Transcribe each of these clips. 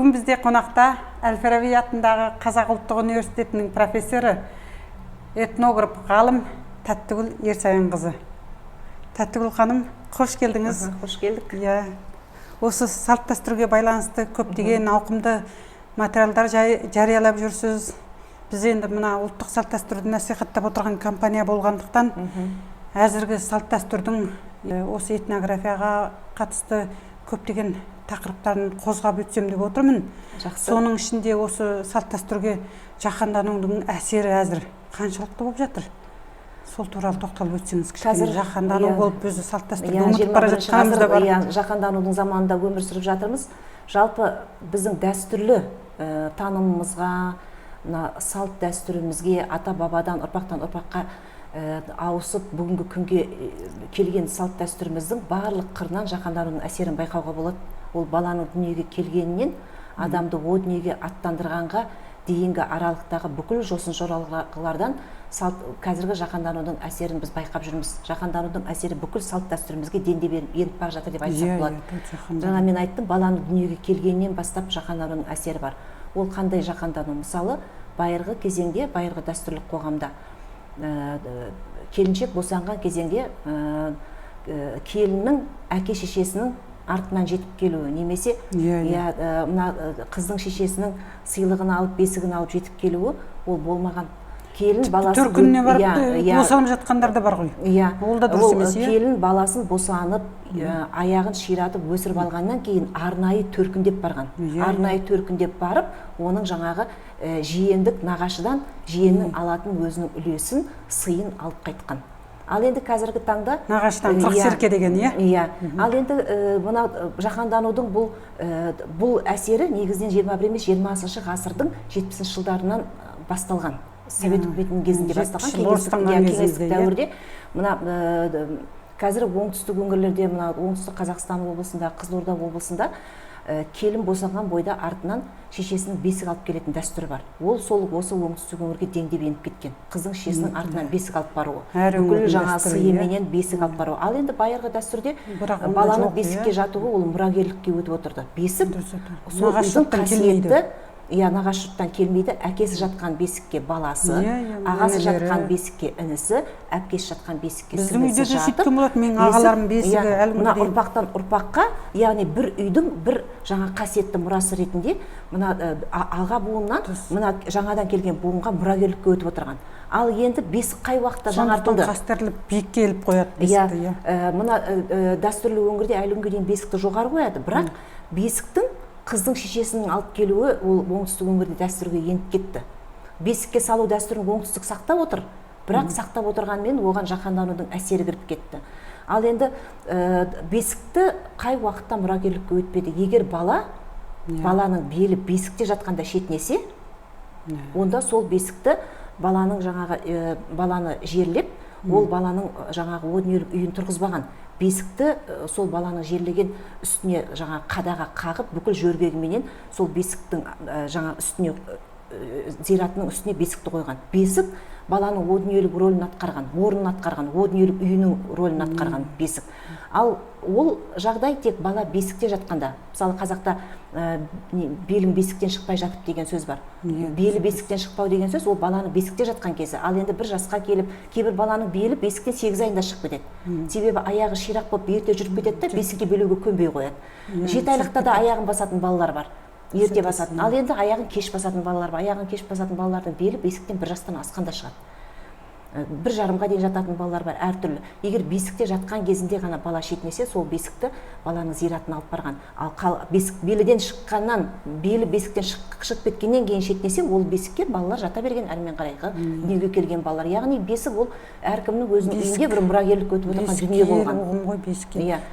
Бүгін бізде қонақта Әл-Фараби атындағы Қазақ ұлттық университетінің профессоры, этнограф, ғалым Тәттігүл Ерсаянқызы. Тәттігүл ханым, қош келдіңіз. Қош келдік. Осы салт дәстүрге байланысты көптеген ауқымды материалдар жариялап жүрсіз. Біз енді мына ұлттық салт дәстүрді насихаттап отырған компания болғандықтан, әзіргі салт дәстүрдің осы этнографияға қатысты көптеген тақырыптарын қозғап өтсем деп отырмын. Жақсы. Соның ішінде осы салт дәстүрге жаһанданудың әсері әзір қаншалықты болып жатыр? Сол туралы тоқталып өтсеңіз. Қазір жаһандану болып өзі салт дәстүрді ұмытып бара жатқанымыз да бар. Жаһанданудың заманында өмір сүріп жатырмыз. Жалпы біздің дәстүрлі танымымызға, салт дәстүрімізге ата бабадан ұрпақтан ұрпаққа ауысып бүгінгі күнге келген салт дәстүріміздің барлық қырынан жаһанданудың әсерін байқауға болады. Ол баланың дүниеге келгенінен адамды о дүниеге аттандырғанға дейінгі аралықтағы бүкіл жосын жоралғылардан қазіргі жаһанданудың әсерін біз байқап жүрміз. Жаһанданудың әсері бүкіл салт дәстүрімізге дендеп еніп бара жатыр деп айтсақ болады. Жаңа мен айттым, баланың дүниеге келгеннен бастап жаһанданудың әсері бар. Ол қандай жаһандану? Мысалы, байырғы кезеңде, байырғы дәстүрлік қоғамда келіншек босанған кезеңде келіннің әке шешесінің артынан жетіп келуі, немесе мына қыздың шешесінің сыйлығын алып, бесігін алып жетіп келуі, ол болмаған. Келін баласы төркініне барып босанып жатқандар да бар ғой. Ол да дұрыс емес. Келін баласын босанып, аяғын ширатып өсіріп алғаннан кейін арнайы төркіндеп барған. Арнайы төркіндеп барып, оның жаңағы жиендік нағашыдан жиеннің алатын өзінің үлесін, сыйын алып қайтқан. Ал енді қазіргі таңда нағаштан қырық серке деген, Ал енді мына жаһанданудың бұл әсері негізінен 21 емес 20 ғасырдың 70 жылдарынан басталған. Совет үкіметінің кезінде басталған, кеңестік дәуірде. Мына қазір оңтүстік өңірлерде, мына оңтүстік Қазақстан облысында, Қызылорда облысында келін босанған бойда артынан шешесінің бесік алып келетін дәстүрі бар. Ол сол осы оңтүстік өңірге дендеп еніп кеткен. Қыздың шешесінің артынан бесік алып баруы. Бүкіл жаңа сыйыменен бесік алып баруы. Ал енді байырғы дәстүрде баланың бесікке жатуы ол мұрагерлікке өтіп отырды. Бесік сол үйдің қасиетті, нағашы жұрттан келмейді, әкесі жатқан бесікке баласы, ағасы жатқан бесікке інісі, әпкесі жатқан бесікке сіңлісі жатып. Біздің үйде де сөйткен болады, менің ағаларым бесігі мына ұрпақтан ұрпаққа, яғни бір үйдің бір жаңа қасиетті мұрасы ретінде мына аға буыннан мына жаңадан келген буынға мұрагерлікке өтіп отырған. Ал енді бесік қай уақытта жаңартылды? Қастерліп биікке келіп қояды бесікті. Мына дәстүрлі өңірде әлі күнге дейін бесікті жоғары қояды, бірақ бесіктің қыздың шешесінің алып келуі ол оңтүстік өңірде дәстүрге еніп кетті. Бесікке салу дәстүрін оңтүстік сақтап отыр, бірақ сақтап отырғанмен оған жаһанданудың әсері кіріп кетті. Ал енді бесікті қай уақытта мұрагерлікке өтпеді? Егер баланың белі бесікте жатқанда шетінесе, онда сол бесікті баланы жерлеп, ол баланың жаңағы о дүниелік үйін тұрғызбаған. Бесікті сол баланы жерлеген үстіне жаңа қадаға қағып, бүкіл жөргегіменен сол бесіктің жаңа үстіне, зиратының үстіне бесікті қойған. Бесік баланың о дүниелік рөлін атқарған, орнын атқарған, о дүниелік үйінің рөлін атқарған бесік. Ал ол жағдай тек бала бесікте жатқанда. Мысалы, қазақта белің бесіктен шықпай жатып деген сөз бар. Белі бесіктен шықпау деген сөз ол баланың бесікте жатқан кезі. Ал енді бір жасқа келіп, кейбір баланың белі бесіктен 8 айында шығып кетеді. Себебі аяғы ширақ болып ерте жүріп кетеді, бесікке белуге көнбей қояды. 7 айлықта да аяғын басатын балалар бар. Ерте басатын. Ал енді аяғын кеш басатын балалар бар. Аяғын кеш басатын балалардың белі бесіктен 1 жастан асқанда шығады. 1,5-ға дейін жататын балалар бар, әртүрлі. Егер бесікте жатқан кезінде ғана бала шетінесе, сол бесікті баланың зиратына алып барған. Ал беліден шыққаннан, белі бесіктен шығып кеткеннен кейін шетінесе, ол бесікке балалар жата берген әрмен қарайғы дүниеге келген балалар. Яғни бесік ол әркімнің өзінің үйінде бір мұрагерлік өтіп отырған дүние болған.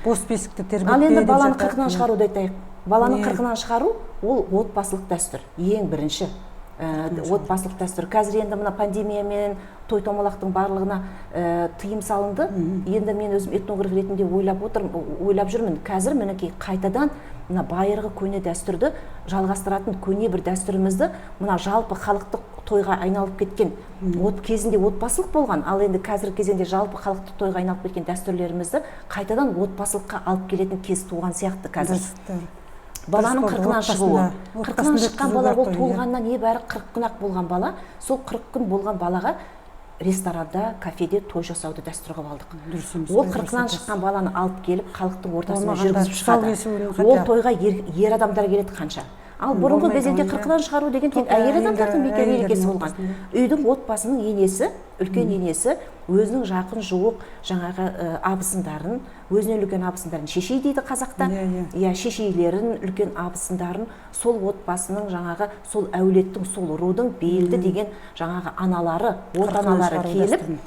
Бос бесікті тербетпе. Ал енді баланы қырқынан шығаруды айтайық. Баланы қырқынан шығару ол отбасылық дәстүр, ең бірінші. Отбасылық дәстүр. Қазір енді мына пандемиямен той томалақтың барлығына тыйым салынды. Енді мен өзім этнограф ретінде ойлап жүрмін. Қазір мінекей қайтадан мына байырғы көне дәстүрді жалғастыратын көне бір дәстүрімізді мына жалпы халықтық тойға айналып кеткен. Кезінде отбасылық болған, ал енді қазір кезінде жалпы халықтық тойға айналып кеткен дәстүрлерімізді қайтадан отбасылыққа алып келетін кез туған сияқты қазір. баланың Дұрыс болды, 40-нан шығуы. отбасында 40-нан шыққан бала ол өткізу керек қой, туылғаннан небәрі 40 күн ақ болған бала, сол 40 күн болған балаға ресторанда, кафеде той жасауды дәстүр қылып алдық. Дұрыс емес, Ол дұрыс 40-нан айтасыз. шыққан баланы алып келіп, халықтың ортасына Болмағанда жүргізіп шығады. тұсаукесерін Ол хотя- тойға ер адамдар келеді қанша. Ал бұрынғы болмайды кезеңде ғой, иә. 40-нан шығару деген тек Только әйел адамдардың әйелдер- мерекесі әйелдердің болған. ортасында. Үйдің отбасының енесі, үлкен енесі өзінің жақын жуық жаңағы абысындарын, өзінен үлкен абысындарын шешей дейді қазақта. Иә, Иә, шешейлерін, үлкен абысындарын, сол отбасының жаңағы сол әулеттің, сол рудың белді деген жаңағы аналары, отаналары шығару келіп, дәстүрін.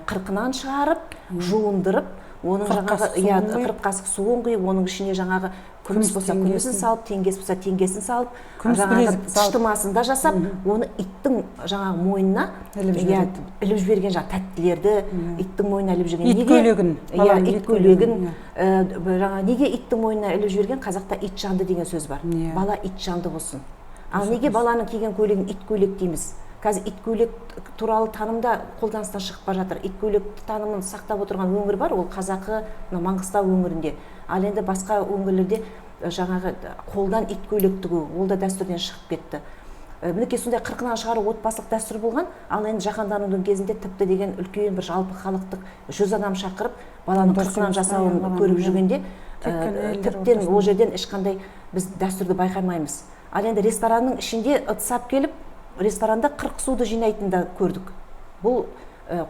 40-нан шығарып, жуындырып, оның 40 жаңағы қасық иә суын құйып. 40 қасық суын құйып, оның ішіне жаңағы күміс болса күмісін салып, теңгесі болса теңгесін салып, Күміс жаңағы білезік салып. тыштымасын да жасап, оны иттің жаңағы мойнына Іліп иә, жібереді. іліп жіберген жаңағы тәттілерді иттің мойнына іліп жүрген. Ит көйлегін, Иә, баланың ит ит көйлегін. көйлегін, Жаңағы неге иттің мойнына іліп жіберген? Қазақта ит жанды деген сөз бар. Иә. Бала ит жанды болсын. Ал неге баланың киген көйлегін ит көйлек дейміз? Қазір ит көйлек туралы танымда қолданыстан шығып бара жатыр. Ит көйлек танымын сақтап отырған өңір бар, ол Қазақы, Маңғыстау өңірінде. Ал енді басқа өңірлерде жаңағы қолдан ит көйлек тігу, ол да дәстүрден шығып кетті. Мінекей сондай 40-нан шығару отбасылық дәстүр болған, ал енді жаһанданудың кезінде тіпті деген үлкен бір жалпы халықтық 100 адам шақырып, баланың 40-нан жасауын көріп жүргенде, тіптен ол жерден ешқандай біз дәстүрді байқамаймыз. Ал енді ресторанның ішінде ыдысап келіп, ресторанда 40 суды жинайтын да көрдік. Бұл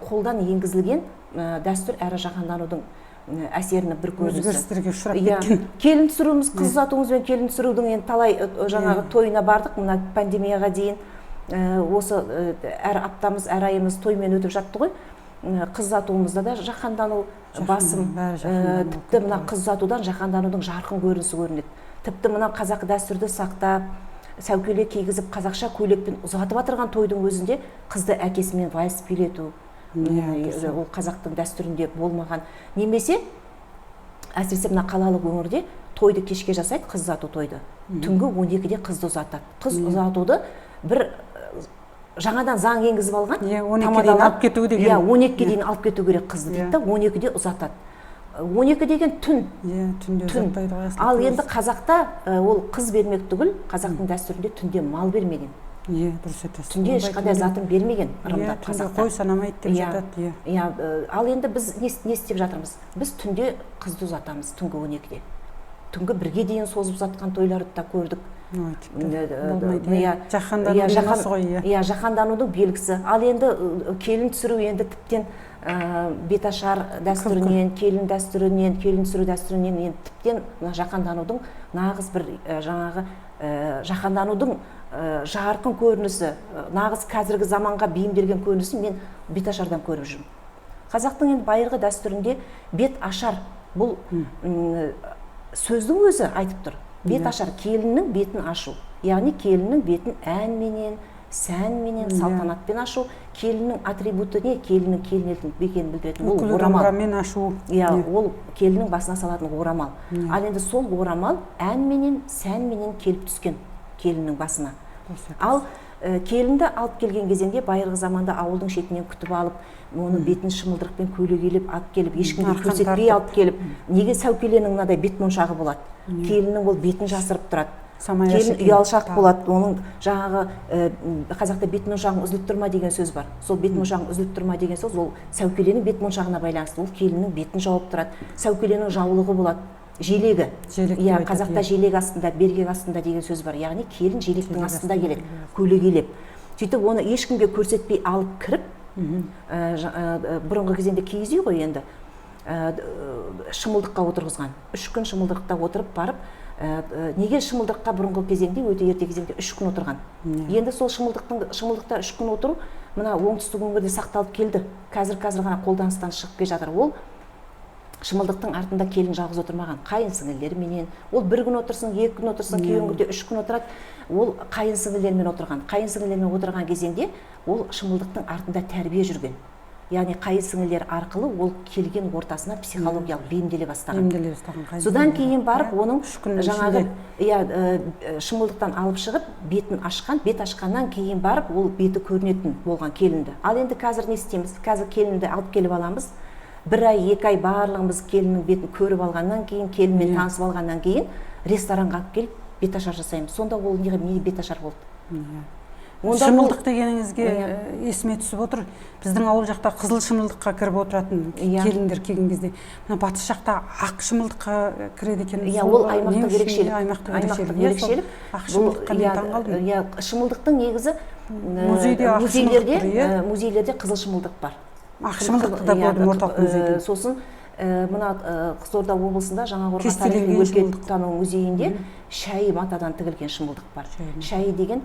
қолдан енгізілген дәстүр әрі жаһанданудың әсерінің бір көрінісі. Өзгерістерге ұшырап Иә, кеткен. келін түсіруіміз, қыз ұзатуымыз бен келін түсірудің енді талай жаңағы тойына бардық, мына пандемияға дейін осы әр аптамыз, әр айымыз тоймен өтіп жатты ғой. Қыз ұзатуымызда да жаһандану басым, тіпті мына қыз ұзатудан жаһанданудың жарқын көрінісі көрінеді. Тіпті мына қазақы дәстүрді сақтап, сәукеле кигізіп, қазақша көйлекпен ұзатып отырған тойдың өзінде қызды әкесімен вальс билету, ол қазақтың дәстүрінде болмаған. Немесе әсіресе мына қалалық өңірде тойды кешке жасайды, қыз ұзату тойды. Түнгі 12-де қызды ұзатады. Қыз ұзатуды бір жаңадан заң енгізіп алған. 12-ге дейін алып кету деген. 12-ге дейін алып кету керек қызды дейді да, 12-де ұзатады. 12 деген түн. Түн. Ал енді қазақта ол қыз бермек түгіл, қазақтың дәстүрінде түнде мал бермеген. Дұрыс айтасыз. Түнде ешқандай затын бермеген ырымдап қазақта. Қой санамайды деп жатады. Ал енді біз не істеп жатырмыз? Біз түнде қызды ұзатамыз, түнгі 12-де. Түнгі 1-ге дейін созып ұзатқан тойларды да көрдік. Жаһанданудың белгісі. Ал енді келін түсіру енді тіптен беташар дәстүрінен, келін түсіру дәстүрінен енді тіптен жаһанданудың нағыз бір жаңағы жаһанданудың жарқын көрінісі, нағыз қазіргі заманға бейімделген көрінісін мен беташардан көріп жүрмін. Қазақтың енді байырғы дәстүрінде бет ашар, бұл сөздің өзі айтып тұр. Бет ашар, келіннің бетін ашу. Яғни келіннің бетін әнменен, сәнменен, салтанатпен ашу. Келіннің атрибуты не? Келіннің келін екенін білдіретін. Ол орамал. Ол келіннің басына салатын орамал. Ал енді сол орамал әнменен, сәнменен келіп түскен келіннің басына. Ал келінді алып келген кезеңде байырғы заманда ауылдың шетінен күтіп алып, оны бетін шымылдырықпен көйлегелеп алып келіп, ешкімге көрсетпей алып келіп, неге сәукеленің мынадай бет моншағы болады? Келіннің ол бетін жасырып тұрады. Келін ұялшақ болады. Оның жаңағы қазақта бет моншағың үзіліп тұрма деген сөз бар. Сол бет моншағың үзіліп тұрма деген сөз ол сәукеленің бет моншағына байланысты. Ол келіннің бетін жауып тұрады. Сәукеленің жаулығы болады. Желегі. Иә, қазақта желек астында, бергек астында деген сөз бар. Яғни келін желектің астында келеді, көлегелеп. Сөйтіп оны ешкімге көрсетпей алып кіріп, бұрынғы кезеңде киіз үй ғой енді, шымылдыққа отырғызған. 3 күн шымылдықта отырып барып, неге шымылдыққа бұрынғы кезеңде, өте ерте кезеңде 3 күн отырған. Енді сол шымылдықта 3 күн отыру, мына оңтүстік өңірде сақталып келді. Қазір ғана қолданыстан шығып келе жатыр. Ол шымылдықтың артында келін жалғыз отырмаған, қайын сіңілдеріменен, ол 1 күн отырсын, 2 күн отырсын, кей өңірде 3 күн отырады, ол қайын сіңілдерімен отырған. Қайын сіңілдерімен отырған кезеңде ол шымылдықтың артында тәрбие жүрген. Яғни қайын сіңілдер арқылы ол келген ортасына психологиялық бейімделе бастаған. Содан кейін барып оның жаңағы шымылдықтан алып шығып, бетін ашқан, бет ашқаннан кейін барып ол беті көрінетін болған келінді. Ал енді қазір не істейміз? Қазір келінді алып келіп аламыз. 1 ай, 2 ай барлығымыз келіннің бетін көріп алғаннан кейін, келінмен танысып алғаннан кейін ресторанға алып келіп беташар жасаймыз. Сонда ол не беташар болды? Шымылдық дегеніңізге есіме түсіп отыр. Біздің ауыл жақта қызыл шымылдыққа кіріп отыратын келіндер келген кезде. Батыс жақта ақ шымылдыққа кіреді екен. Ол аймақтық ерекшелік. Аймақтық ерекшелік. Ақ шымылдыққа мен таңғалдым. Шымылдықтың негізі музейлерде қызыл шымылдық бар. Ақ шымылдықты да көрдім орталық музейде. Сосын мына Қызылорда облысында Жаңақорған тарихи өлкетану музейінде шәйі матадан тігілген шымылдық бар. Шәйі деген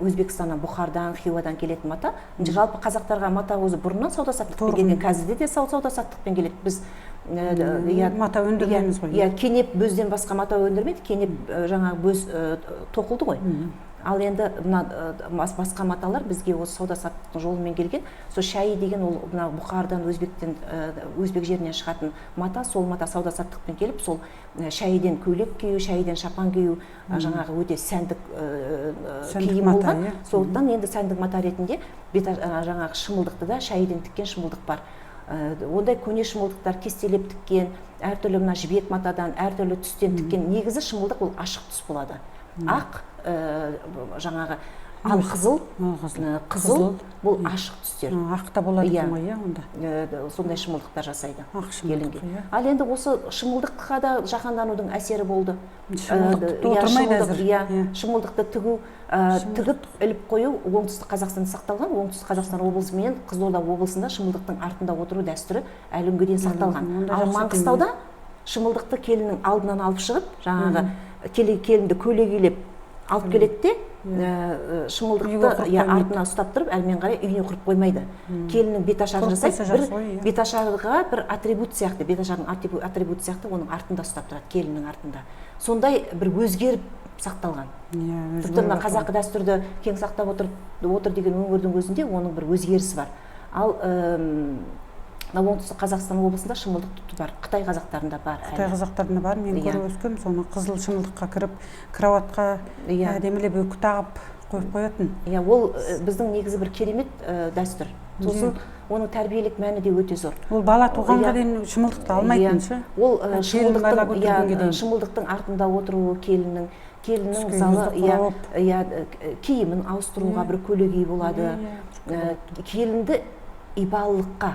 Өзбекстаннан, Бұхардан, Хиуадан келетін мата. Жалпы қазақтарға мата өзі бұрыннан сауда-саттықпен келген, қазірде де сауда-саттықпен келеді. Біз мата өндірмейміз ғой. Кенеп бөзден басқа мата өндірмейді, кенеп жаңағы бөз тоқылды ғой. Ал енді басқа маталар бізге осы сауда-саттықтың жолымен келген. Сол шәйі деген ол Бұхардан, Өзбек жерінен шығатын мата, сол мата сауда-саттықпен келіп, сол шәйіден көйлек кию, шәйіден шапан кию, жаңағы өте сәндік киім болған. Сондықтан енді сәндік мата ретінде жаңағы шымылдықты да шәйіден тіккен шымылдық бар. Ондай көне шымылдықтар кестелеп тіккен, әртүрлі мына жібек матадан, әртүрлі түстен тіккен. Негізі шымылдық ол ашық түс болады. Ақ жаңағы ал қызыл бұл ашық түстер. Ақта болады екен ғой, онда. Сондай шымылдықтар жасайды келінге. Ал енді осы шымылдыққа да жаһанданудың әсері болды. Шымылдықты отырмайды әзір. Шымылдықты тігіп іліп қою оңтүстік Қазақстанда сақталған. Оңтүстік Қазақстан облысы мен Қызылорда облысында шымылдықтың артында отыру дәстүрі әлі күнге дейін сақталған. Ал Маңғыстауда шымылдықты келіннің алдынан алып шығып, жаңағы келінді көйлегейлеп алып келеді де шымылдықты артына ұстап тұрып, әлмен қарай үйіне құрып қоймайды. Келіннің беташарын жасайды, беташарға бір атрибут сияқты, беташардың атрибут сияқты оның артында ұстап тұрады, келіннің артында. Сондай бір өзгеріп сақталған. Тіпті мына қазақы дәстүрді кең сақтап отыр деген өңірдің өзінде оның бір өзгерісі бар. Ал оңтүстік Қазақстан облысында шымылдық тұты бар. Қытай қазақтарында бар. Қытай қазақтарында бар. Мен көріп өскем, соны қызыл шымылдыққа кіріп, кроватқа әдемілеп өкі тағып қойып қоятын. Ол біздің негізі бір керемет дәстүр. Сосын оның тәрбиелік мәні де өте зор. Ол бала туғанға дейін шымылдықты алмайтыншы. Ол шымылдықтың артында отыруы келіннің мысалы киімін ауыстыруға бір көлегей болады. Келінді ибалылыққа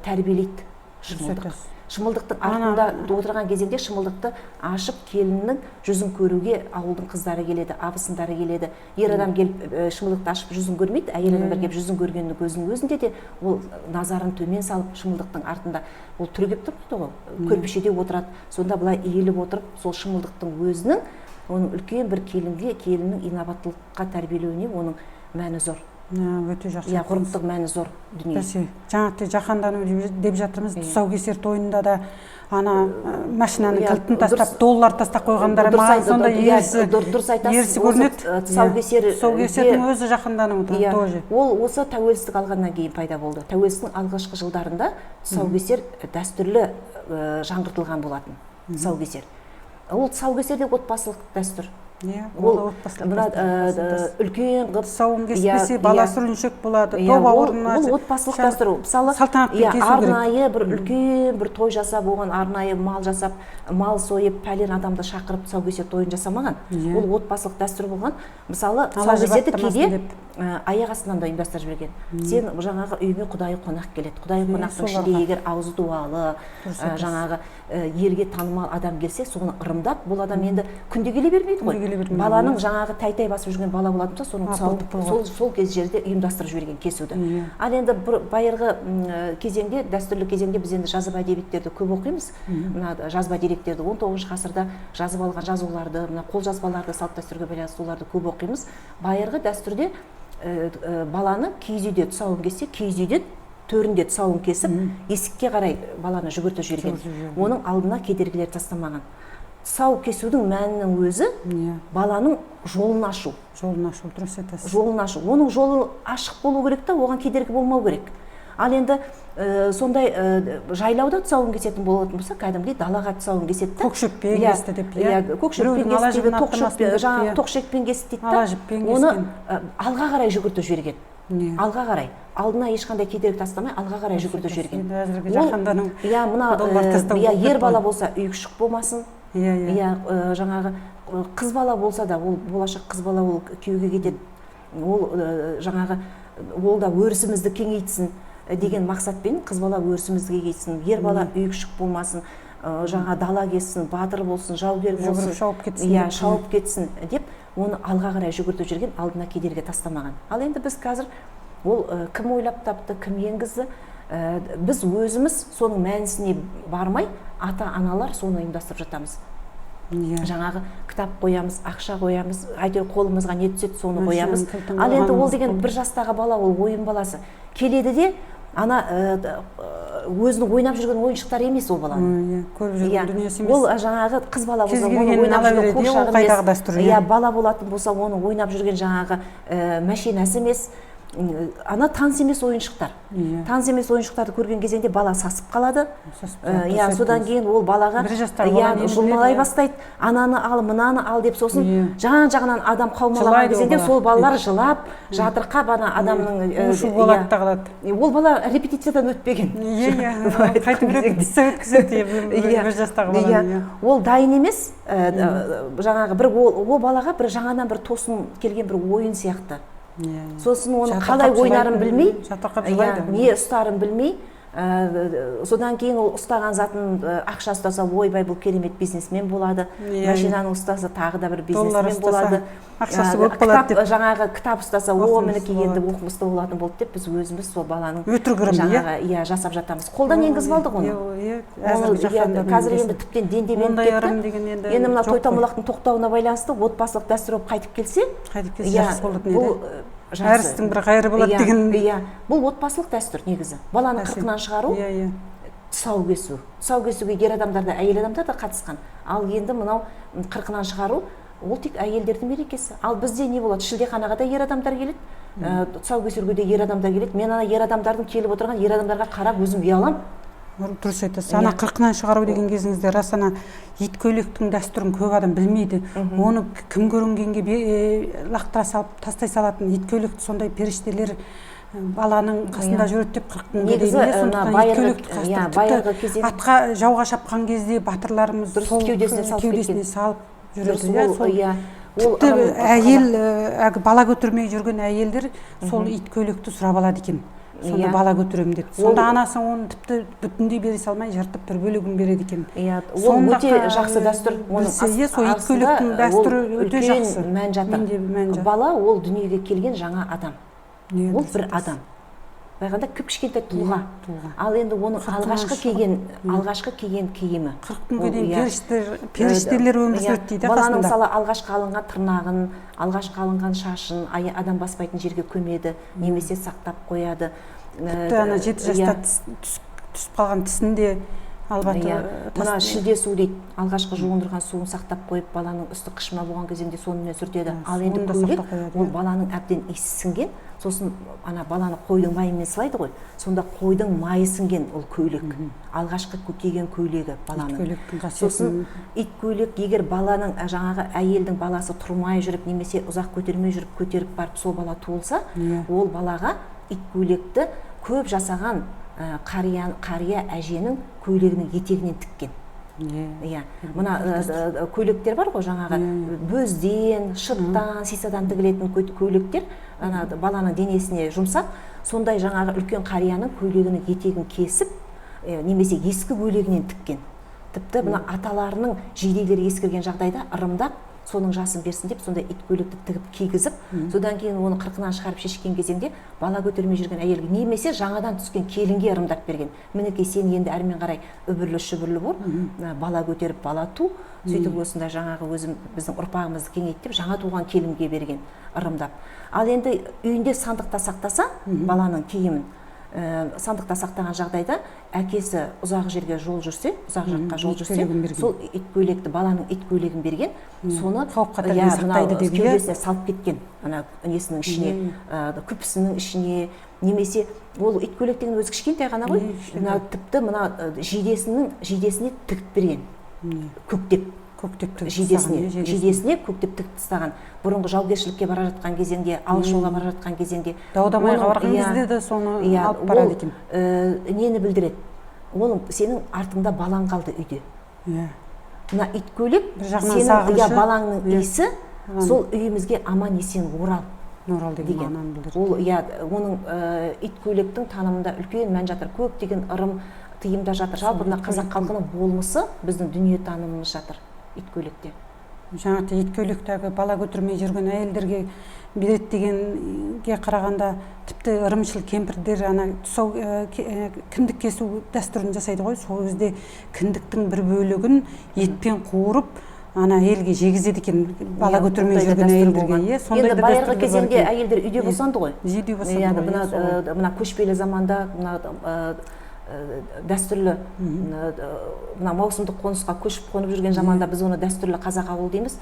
тәрбиелейді шымылдық. Шымылдықтың артында отырған кезеңде шымылдықты ашып келіннің жүзін көруге ауылдың қыздары келеді, абысындары келеді. Ер адам келіп шымылдықты ашып жүзін көрмейді, әйел адамдар келіп жүзін көргеннің көзінің өзінде де ол назарын төмен салып шымылдықтың артында ол түрегеп тұрмайды ғой, көрпешеде отырады. Сонда былай иіліп отырып, сол шымылдықтың өзінің оның үлкен бір келіннің инабаттылыққа тәрбиелеуіне оның мәні зор. Өте жақсы. Ғұрыптық мәні зор дүние. Жаңағы жаһандану деп жатырмыз, тұсаукесер тойында да машинаның кілтін тастап, доллар тастап қойғандар, сонда ерсі көрінеді. Тұсаукесердің өзі жаһандану тоже. Ол осы тәуелсіздік алғаннан кейін пайда болды. Тәуелсіздіктің алғашқы жылдарында тұсаукесер дәстүрлі жаңғыртылған болатын. Тұсаукесер. Ол тұсаукесер де отбасылық дәстүр. Ол үлкен тұсауын кеспесе бала сүріншек болады, топ ауырына. Ол отбасылық дәстүр. Мысалы, арнайы бір үлкен бір той жасап, оған арнайы мал жасап, мал сойып, пәлен адамды шақырып тұсаукесер тойын жасамаған. Ол отбасылық дәстүр болған. Мысалы, тұсаукесерді кейде аяқ астынан да ұйымдастырып жіберген. Сен жаңағы үйіңе құдайы қонақ келеді. Құдайы қонақтың ішінде егер аузы дуалы, жаңағы елге танымал адам келсе, соны ырымдап, бұл адам енді күнде келе бермейді ғой. Баланың жаңағы тәй-тәй басып жүрген бала болатын болса, соның тұсауын сол кез жерде ұйымдастырып жіберген кесуді. Ал енді байырғы кезеңде, дәстүрлі кезеңде біз енді жазба әдебиеттерді көп оқимыз. Жазба деректерді 19 ғасырда жазып алған жазуларды, қолжазбаларды, салт дәстүрге байланысты соларды көп оқимыз. Байырғы дәстүрде баланы киіз үйде тұсауын кессе, киіз үйден төрінде тұсауын кесіп, есікке қарай баланы жүгіртіп жіберген. Оның алдына кедергілер тастамаған. Тұсау кесудің мәнінің өзі баланың жолын ашу. Дұрыс айтасыз. Жолын ашу. Оның жолы ашық болу керек та, оған кедергі болмау керек. Ал енді сондай жайлауда тұсауын кесетін болатын болса, кәдімгідей далаға тұсауын кеседі. Көкшеппен кесті деп, көкшеппен кесті, тоқшекпен кесті дейді. Оны алға қарай жүгіртіп жіберген. Алға қарай. Алдына ешқандай кедергі тастамай, алға қарай жүгіртіп жіберген. Әзірге жаһандану ер бала болса үй күшік болмасын, Иә. Жаңағы қыз бала болса да, ол болашақ қыз бала ол күйеуге кетеді, ол жаңағы ол да өрісімізді кеңейтсін деген мақсатпен қыз бала өрісімізді кеңейтсін, ер бала үй күшік болмасын, жаңа дала кетсін, батыр болсын, жаугер болсын, шауып кетсін, шауып кетсін деп оны алға қарай жүгіртіп жүрген, алдына кедергі тастамаған. Ал енді біз қазір ол кім ойлап тапты, кім енгізді, біз өзіміз соның мәнісіне бармай, ата-аналар соны ұйымдастырып жатамыз. Жаңағы кітап қоямыз, ақша қоямыз, әйтеуір қолымызға не түседі соны қоямыз. Ал енді ол деген бір жастағы бала, ол ойын баласы. Келеді де, ана өзінің ойнап жүрген ойыншықтар емес ол баланың. Көріп жүрген дүниесі емес. Ол жаңағы қыз бала болса, оны ойнап жүрген қуыршағы емес. Бала болатын болса, оны ойнап жүрген жаңағы машинасы емес. Ана таныс емес ойыншықтар. Таныс емес ойыншықтарды көрген кезеңде бала сасып қалады. Содан кейін ол балаға жұлмалай бастайды. Ананы ал, мынаны ал деп, сосын жан-жағынан адам қаумалаған кезеңде сол балалар жылап, жатырқап ана адамның ушу болады да қалады. Ол бала репетициядан өтпеген. Қайтып репетиция өткізеді бір жастағы бала. Ол дайын емес. Жаңағы бір ол балаға бір жаңадан бір тосын келген бір ойын сияқты. Сосын оны қалай ойнарын білмей, не ұстарын білмей, содан кейін ол ұстаған затын ақша ұстаса, ойбай бұл керемет бизнесмен болады, машинаның ұстаса тағы да бір бизнесмен болады, жаңағы кітап ұстаса, мінекей енді оқымысты болатын болды деп, біз өзіміз сол баланың жаңағы жасап жатамыз. Қолдан енгізіп алдық оны. Қазір енді тіптен дендеп кетті. Енді мына той томалақтың тоқтауына байланысты отбасылық дәстүр болып қайтып келсе, бұл әрістің бір қайыры болады деген. Бұл отбасылық дәстүр негізі. Баланы қырқынан шығару, тұсау кесу. Тұсау кесуге ер адамдар да, әйел адамдар да қатысқан. Ал енді мынау қырқынан шығару, ол тек әйелдердің мерекесі. Ал бізде не болады? Шілдеханаға да ер адамдар келеді, тұсау кесуге де ер адамдар келеді. Мен ана ер адамдардың келіп отырған ер адамдарға қарап өзім ұялам. Дұрыс айтасыз. Ана қырқынан шығару деген кезіңізде рас ана ит көйлектің дәстүрін көп адам білмейді. Оны кім көрінгенге лақтыра салып тастай салатын ит көйлекті сондай періштелер баланың қасында жүреді деп 40 күнге дейін. Атқа жауға шапқан кезде батырларымыз сол кеудесіне салып жүреді. Тіпті әйел бала көтермей жүрген әйелдер сол ит көйлекті сұрап алады екен. Сонда бала көтерем деп. Сонда анасы оны тіпті бүтіндей бере салмай жыртып бір бөлігін береді екен. Ол өте жақсы дәстүр. Сол ит көйлектің дәстүрі өте жақсы. Мән жатыр. Бала ол дүниеге келген жаңа адам. Ол бір адам. Байғанда кішкентай тұлға. Ал енді оның алғашқы киген киімі. 40 күнге дейін періштелер өмір сүреді дейді қасында. Баланың мысалы алғашқы алынған тырнағын, алғашқы алынған шашын адам баспайтын жерге көмеді, немесе сақтап қояды. Тіпті ана 7 жаста түсіп қалған тісінде мына шілде су дейді, алғашқы жуындырған суын сақтап қойып, баланың үсті қышыма болған кезеңде сонымен сүртеді. Ал енді көйлек ол баланың әбден иісі сіңген, сосын ана баланы қойдың майымен сылайды ғой, сонда қойдың майы сіңген ол көйлек, алғашқы киген көйлегі баланың. Сосын ит көйлек, егер баланың жаңағы әйелдің баласы тұрмай жүріп немесе ұзақ көтермей жүріп көтеріп барып сол бала туылса, ол балаға ит көйлекті көп жасаған қария әженің көйлегінің етегінен тіккен. Мына көйлектер бар ғой, жаңағы бөзден, шыттан, сисадан тігілетін көйлектер баланың денесіне жұмсап, сондай жаңағы үлкен қарияның көйлегінің етегін кесіп, немесе ескі көйлегінен тіккен. Тіпті мына аталарының жейделері ескірген жағдайда ырымдап, соның жасын берсін деп, сондай ит көйлекті тігіп кигізіп, содан кейін оны қырқынан шығарып шешкен кезеңде бала көтермей жүрген әйелге немесе жаңадан түскен келінге ырымдап берген. Мінекей сен енді әрмен қарай үбірлі-шүбірлі бол, бала көтеріп бала ту, сөйтіп осында жаңағы өзім біздің ұрпағымызды кеңейттіп, жаңа туған келінге берген ырымдап. Ал енді үйінде сандықта сақтаса баланың киімін, сандықта сақтаған жағдайда әкесі ұзақ жерге жол жүрсе, ұзақ жаққа жол жүрсе, сол ит көйлекті, баланың ит көйлегін берген, соны кеудесіне салып кеткен, ана несінің ішіне, күпісінің ішіне, немесе ол ит көйлек деген өзі кішкентай ғана ғой, тіпті мына жейдесіне тігіп берген, көктеп жейдесіне көктеп тігіп тастаған. Бұрынғы жаугершілікке бара жатқан кезеңде, алыс жолға бара жатқан кезеңде, даудамайға барған кезде де соны алып барады екен. Нені білдіреді? Оның сенің артыңда балаң қалды үйде. мына иткөлік бір жағынан сенің сағынышы, балаңның иә. иісі сол үйімізге аман есен орал орал деген деген. мағынаны білдіреді. Ол оның иткөліктің танымында үлкен мән жатыр. Көптеген ырым тыйымда жатыр. Жалпы мына қазақ халқының болмысы біздің дүние танымымыз жатыр иткөлікте. Жаңағы иткөліктегі бала көтермей жүрген әйелдерге береді дегенге қарағанда тіпті ырымшыл кемпірдер ана тұсау кіндік кесу дәстүрін жасайды ғой. Сол кезде кіндіктің бір бөлігін етпен қуырып ана әйелге жегізеді екен, бала көтермей жүрген әйелдерге. Енді байырғы кезеңде әйелдер үйде босанды ғой. Үйде босанды. Мына көшпелі заманда мына дәстүрлі мына маусымдық қонысқа көшіп қонып жүрген заманда біз оны дәстүрлі қазақ ауыл дейміз.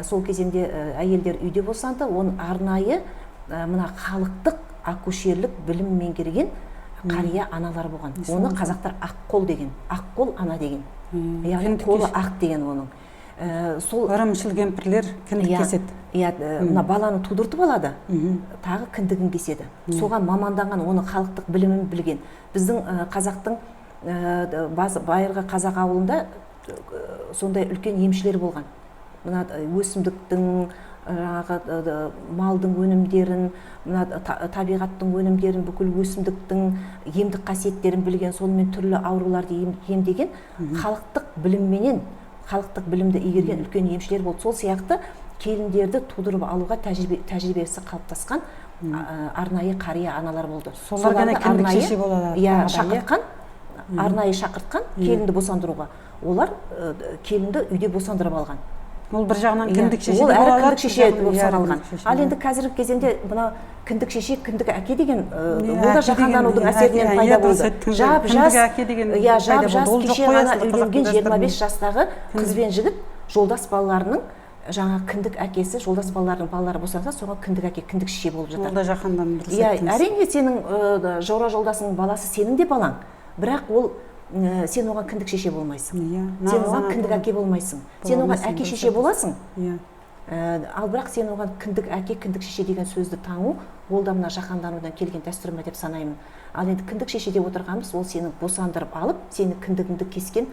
Сол кезеңде әйелдер үйде босанды. Оны арнайы мына халықтық акушерлік білім меңгерген қария аналар болған. Оны қазақтар аққол деген, аққол ана деген. Яғни қолы ақ деген оның. Сол ырымшыл кемпірлер кіндік кеседі. Мына баланы тудыртып алады, тағы кіндігін кеседі. Соған маманданған, оны халықтық білімін білген. Біздің қазақтың байырғы қазақ ауылында сондай үлкен емшілер болған. Мына өсімдіктің, малдың өнімдерін, табиғаттың өнімдерін, бүкіл өсімдіктің емдік қасиеттерін білген, сонымен түрлі ауруларды емдеген халықтық білімменен, халықтық білімді игерген үлкен емшілер болды. Сол сияқты келіндерді тудырып алуға тәжірибесі қалыптасқан арнайы қария аналар болды. Солар ғана кіндік шеше болады. Шақыртқан, арнайы шақыртқан келінді босандыруға. Олар келінді үйде босандырып алған. Ол бір жағынан кіндік шеше болып саналған. Ал енді қазіргі кезеңде мына кіндік шеше, кіндік әке деген бұл да жаһанданудың әсерінен пайда болды. Жап-жас кеше ғана үйленген 25 жастағы қыз бен жігіт жолдас балаларының жаңа кіндік әкесі, жолдас балалардың балалары босанса, соған кіндік әке, кіндік шеше болып жатыр. Ол да жаһандану дұрыс еттіңіз. Әрине сенің жора жолдасының баласы сенің де балаң, бірақ ол сен оған кіндік шеше болмайсың. Сен оған кіндік әке болмайсың. Сен оған әке шеше боласың. Ал бірақ сен оған кіндік әке, кіндік шеше деген сөзді таңу, ол да мына жаһанданудан келген дәстүр ме деп санаймын. Ал енді кіндік шеше деп отырғанымыз, ол сені босандырып алып, сені кіндігіңді кескен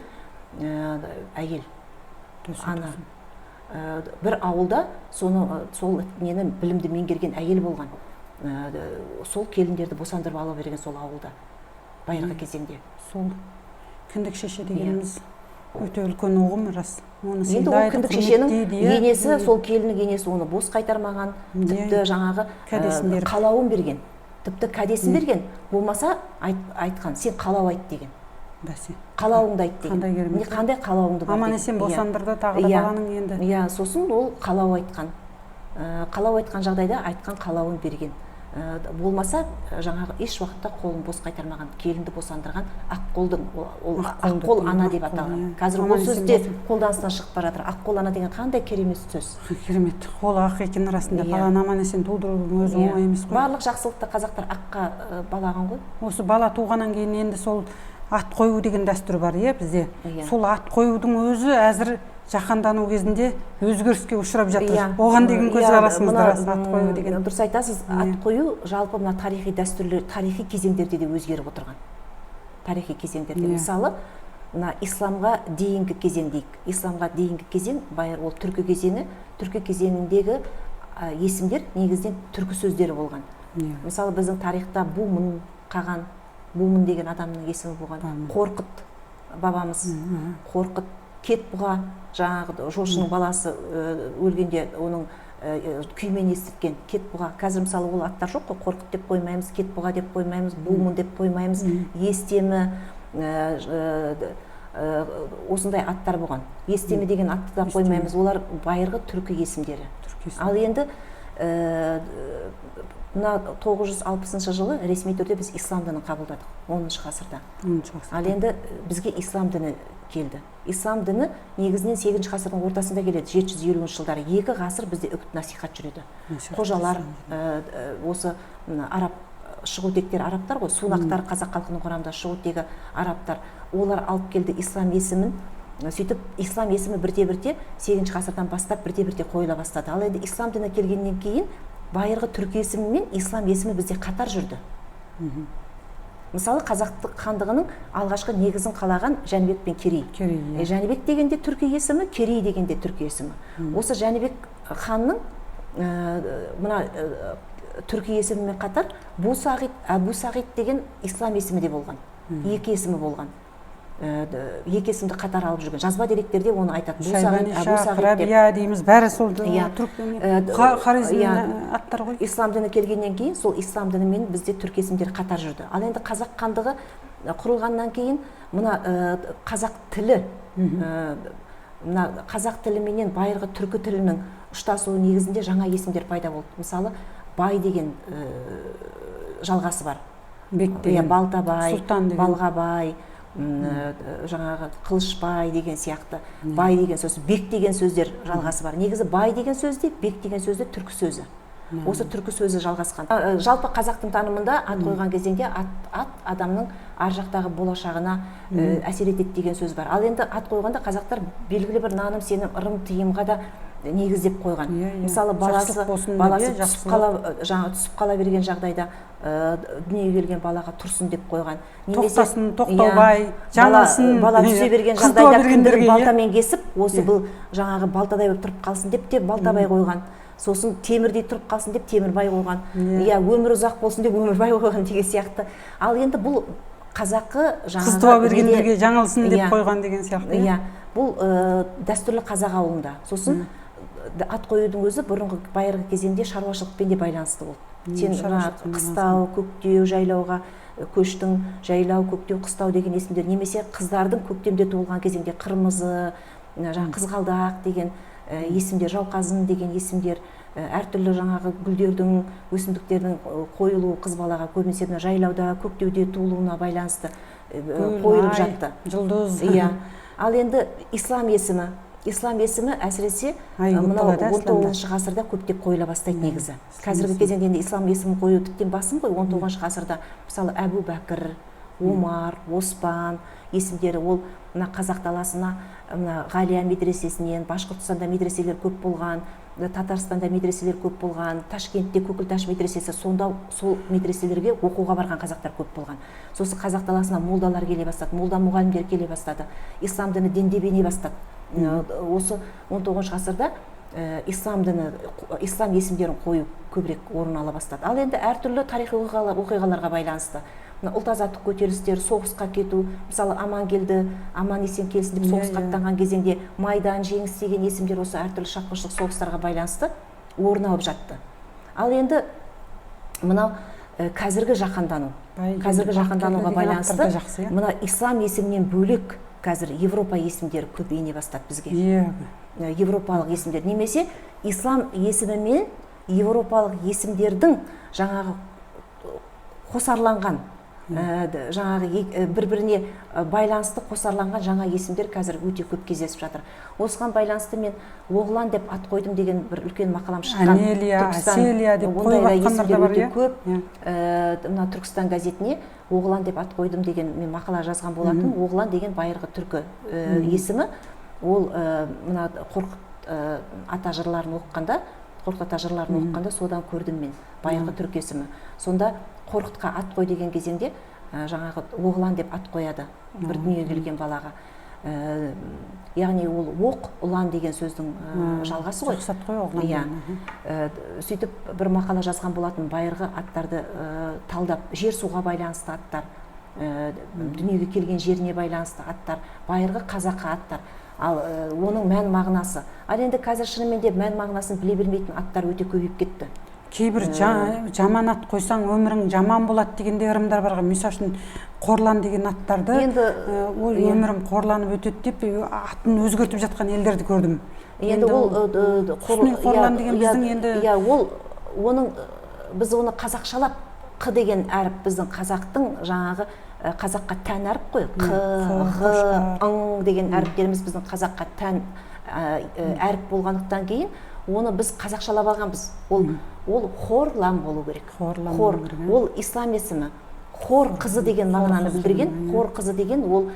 әйел, ана. Бір ауылда сол нені білімді меңгерген әйел болған. Сол келіндерді босандырып ала берген сол ауылда, байырғы кезеңде. Сол кіндік шеше дегеніміз өте үлкен ұғым, рас. Енді ол кіндік шешенің енесі, сол келіннің енесі оны бос қайтармаған, тіпті жаңағы қалауын берген, тіпті кәдесін берген. Болмаса айтқан, сен қалау айт деген. Қалауыңды айт деген. Қандай қалауыңды бар деген. Аман есен босандырды тағы да баланың енді. Сосын ол қалау айтқан. Қалау айтқан жағдайда айтқан қалауын берген. Болмаса жаңағы еш уақытта қолын бос қайтармаған, келінді босандырған аққолдың, ол аққол ана деп аталған. Қазір ол сөз де қолданыстан шығып бара жатыр. Аққол ана деген қандай керемет сөз. Керемет. Қолы ақ екен расында. Баланы аман есен тудырудың өзі оңай емес қой. Барлық жақсылықты қазақтар аққа балаған ғой. Осы бала туғаннан кейін енді сол ат қою деген дәстүр бар, бізде. Сол ат қоюдың өзі әзір жаһандану кезінде өзгеріске ұшырап жатыр. Оған деген көзқарасыңыздар ат қою деген. Дұрыс айтасыз, ат қою жалпы мына тарихи дәстүрлер, тарихи кезеңдерде де өзгеріп отырған. Тарихи кезеңдерде. Мысалы, мына исламға дейінгі кезең дейік. Исламға дейінгі кезең, байыр ол түркі кезеңі, түркі кезеңіндегі есімдер негізінен түркі сөздері болған. Мысалы, біздің тарихта Бумын, Қаған, Бумын деген адамның есімі болған. Қорқыт бабамыз, Қорқыт, Кетбұға, жаңағы жошының баласы өлгенде оның күймен естіткен Кетбұға. Қазір мысалы ол аттар жоқ қой, Қорқыт деп қоймаймыз, Кетбұға деп қоймаймыз, Бумын деп қоймаймыз, Естемі, осындай аттар болған. Естемі деген атты да қоймаймыз, олар байырғы түркі есімдері. Ал енді мына 960 жылы ресми түрде біз ислам дінін қабылдадық, 10 ғасырда. Ал енді бізге ислам діні келді. Ислам діні негізінен 8 ғасырдың ортасында келеді, 750 жылдары. 2 ғасыр бізде үгіт насихат жүреді. Қожалар, осы араб шығу тектер арабтар ғой, сунақтар, қазақ халқының құрамында шығу тегі арабтар, олар алып келді ислам есімін. Сөйтіп ислам есімі бірте-бірте 8 ғасырдан бастап бірте-бірте қойыла бастады. Ал енді ислам діні келгеннен кейін байырғы түркі есімі мен ислам есімі бізде қатар жүрді. Мысалы қазақтық хандығының алғашқы негізін қалаған Жәнібек пен Керей. Жәнібек дегенде түркі есімі, Керей дегенде түркі есімі. Осы Жәнібек ханның мына түркі есімімен қатар Бусағит, Әбу Сағит деген ислам есімі де болған. Екі есімі болған. Екі есімді қатар алып жүрген. Жазба деректерде оны айтады. Рабия дейміз, бәрі сол Хорезмнен аттар ғой. Ислам діні келгеннен кейін сол ислам дінімен бізде түркі есімдер қатар жүрді. Ал енді қазақ хандығы құрылғаннан кейін мына қазақ тілі, мына қазақ тіліменен байырғы түркі тілінің ұштасуы негізінде жаңа есімдер пайда болды. Мысалы, бай деген жалғасы бар. Балтабай, Балғабай, жаңағы Қылышбай деген сияқты, бай деген сөз, бек деген сөздер жалғасы бар. Негізі бай деген сөзде, бек деген сөзде түркі сөзі. Осы түркі сөзі жалғасқан. Жалпы қазақтың танымында ат қойған кезеңде ат адамның ар жақтағы болашағына әсер етеді деген сөз бар. Ал енді ат қойғанда қазақтар белгілі бір наным, сенім, ырым, тыйымға да негіздеп қойған. Мысалы, баласы түсіп қала берген жағдайда дүниеге келген балаға тұрсын деп қойған. Тоқтасын, тоқтаубай, жаңасын. Бала түсе берген жағдайда кіндігін балтамен кесіп, осы бұл жаңағы балтадай болып тұрып қалсын деп те балтабай қойған. Сосын темірдей тұрып қалсын деп темірбай қойған. Өмір ұзақ болсын деп өмірбай қойған деген сияқты. Ал енді бұл қазақы жаңағы қыз туа бергендерге жаңылсын деп қойған деген сияқты. Бұл дәстүрлі қазақ ауылында. Сосын ат қоюдың өзі бұрынғы байырғы кезеңде шаруашылықпен де байланысты болды. Сен қыстау, көктеу, жайлауға көштің, жайлау, көктеу, қыстау деген есімдер, немесе қыздардың көктемде туылған кезеңде қырмызы, қызғалдақ деген есімдер, жауқазын деген есімдер, әртүрлі жаңағы гүлдердің, өсімдіктердің қойылуы қыз балаға көбінесе жайлауда, көктеуде туылуына байланысты қойылып жатты. Жұлдыз. Ал енді ислам есімі әсіресе 19 ғасырда көптеп қойыла бастайды негізі. Қазіргі кезеңде ислам есімін қою тіптен басым ғой. 19 ғасырда мысалы Әбу Бәкір, Омар, Оспан есімдері, ол мына қазақ даласына Ғалия медресесінен, Башқұртстанда медреселер көп болған, Татарстанда медреселер көп болған, Ташкентте Көкілташ медресесі, сонда сол медреселерге оқуға барған қазақтар көп болған. Сосын қазақ даласына молдалар келе бастады, молда мұғалімдер келе бастады, ислам діні дендебене бастады. Осы 19 ғасырда ислам есімдерін қою көбірек орын ала бастады. Ал енді әртүрлі тарихи оқиғаларға байланысты ұлт азаттық көтерілістер, соғысқа кету, мысалы Амангелді, аман есен келсін деп соғысқа аттанған кезеңде Майдан, Жеңіс деген есімдер осы әртүрлі шапқыншылық соғыстарға байланысты орын алып жатты. Ал енді мынау қазіргі жаһандануға байланысты мына ислам есімінен бөлек қазір Европа есімдері көп ене бастады бізге. Европалық есімдер, немесе ислам есімімен европалық есімдердің жаңағы қосарланған, жаңағы бір-біріне байланысты қосарланған жаңа есімдер қазір өте көп кездесіп жатыр. Осыған байланысты мен Оғлан деп ат қойдым деген бір үлкен мақалам шыққан. Анелия, Аселия деп қойып жатқандар да бар. Мына Түркістан газетіне Оғлан деп ат қойдым деген мен мақала жазған болатын. Оғлан деген байырғы түркі есімі. Ол мына Қорқыт ата жырларын оқығанда содан көрдім мен байырғы түркі есімі. Сонда Қорқытқа ат қой деген кезеңде жаңағы Оғлан деп ат қояды бір дүниеге келген балаға. Яғни ол оқ, ұлан деген сөздің жалғасы ғой. Жақсат қой Оғлан. Сөйтіп бір мақала жазған болатын, байырғы аттарды талдап, жер суға байланысты аттар, дүниеге келген жеріне байланысты аттар, байырғы қазақы аттар. Ал оның мән мағынасы. Ал енді қазір шынымен де мән мағынасын біле бермейтін аттар өте көбейіп кетті. Кейбір жаман ат қойсаң өмірің жаман болады дегенде ырымдар бар. Мысалы үшін Қорлан деген аттарды ол өмірім қорланып өтеді деп атын өзгертіп жатқан елдерді көрдім. Енді ол Қорлан деген біздің енді біз оны қазақшалап Қ деген әріп біздің қазақтың жаңағы қазаққа тән әріп қой. Қ, Ғ, Ң деген әріптеріміз біздің қазаққа тән әріп болғандықтан кейін оны біз қазақшалап алғанбыз. Ол Хорлан болу керек. Хор, ол ислам есімі. Хор қызы деген мағынаны білдірген. Хор қызы деген ол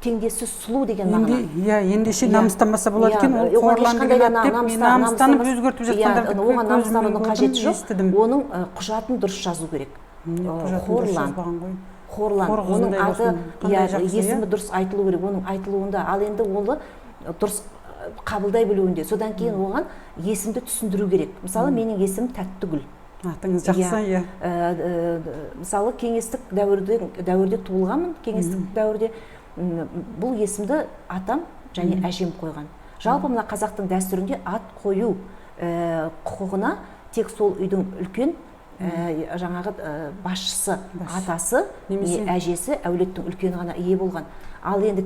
теңдессіз сұлу деген мағына. Ендеше намыстанбаса болады екен. Ол Хорлан деген ат деп намыстанып өзгертіп жатқандарды оған намыстанудың қажеті жоқ. Оның құжатын дұрыс жазу керек. Хорлан. Хорлан. Оның аты, есімі дұрыс айтылу керек, оның айтылуында. Ал енді олы дұрыс қабылдай білуінде. Содан кейін оған есімді түсіндіру керек. Мысалы, менің есімім Тәттігүл. Атыңыз жақсы, иә. Мысалы, кеңестік дәуірде туылғанмын, кеңестік дәуірде бұл есімді атам және әжем қойған. Жалпы мына қазақтың дәстүрінде ат қою құқығына тек сол үйдің үлкен жаңағы басшысы, атасы, әжесі, әулеттің үлкені ғана ие болған. Ал енді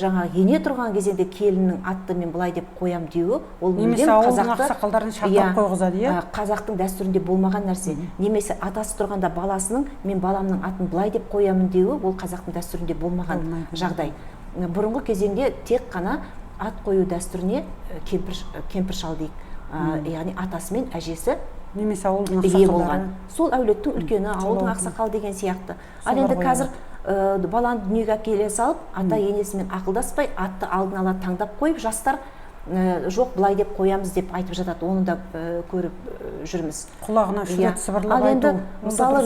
жаңағы ене тұрған кезеңде келіннің атты мен былай деп қоям деуі, ол немесе ауылдың ақсақалдарын шақырып қойғызады, иә? Қазақтың дәстүрінде болмаған нәрсе. Немесе атасы тұрғанда баласының мен баламның атын былай деп қоямын деуі, ол қазақтың дәстүрінде болмаған жағдай. Бұрынғы кезеңде тек қана ат қою дәстүріне кемпір шал дейік, яғни атасы мен әжесі немесе ауылдың ие болған. Сол әулеттің үлкені, ауылдың ақсақал деген сияқты. Ал енді қазір баланы дүниеге әкеле салып, ата енесімен ақылдаспай, атты алдын ала таңдап қойып, жастар жоқ былай деп қоямыз деп айтып жатады. Оны да көріп жүрміз. Құлағына шүрет сыбырлап айту. Ал енді мысалы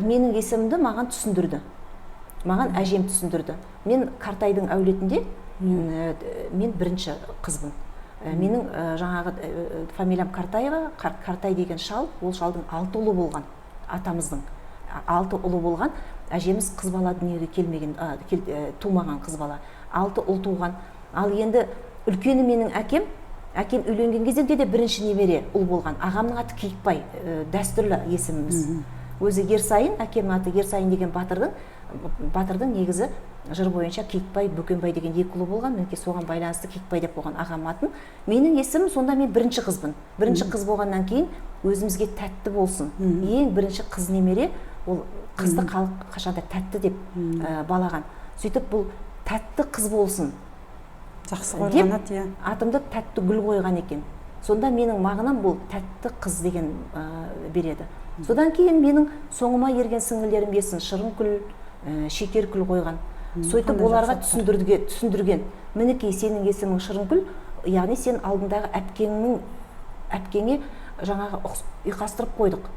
менің есімімді маған түсіндірді. Маған әжем түсіндірді. Мен Картайдың әулетінде мен бірінші қызбын. Менің жаңағы фамилиям Картаева, Картай деген шал, ол шалдың 6 ұлы болған, атамыздың 6 ұлы болған. Әжеміз қыз бала дүниеге келмеген, тумаған қыз бала, 6 ұл туған. Ал енді үлкені менің әкем үйленген кезінде де бірінші немере ұл болған. Ағамның аты Киікбай, дәстүрлі есіміміз. Өзі Ерсайын, әкемнің аты Ерсайын деген батырдың негізі жыр бойынша Киікбай, Бөкенбай деген 2 ұлы болған. Менке соған байланысты Киікбай деп қойған ағам атын. Менің есімім сонда мен бірінші қызбын. Бірінші қыз болғаннан кейін өзімізге тәтті болсын. Ең бірінші қыз немере, ол қызды халық қашанда тәтті деп балаған. Сөйтіп бұл тәтті қыз болсын жақсы қойған ат, иә. Атымды Тәттігүл қойған екен. Сонда менің мағынам бұл тәтті қыз деген береді. Содан кейін менің соңыма ерген сіңілерім есін Шырынкүл, Шекеркүл қойған. Сөйтіп оларға түсіндірген. Мінекей сенің есімің Шырынкүл, яғни сен алдындағы әпкеңе жаңағы ұйқастырып қойдық.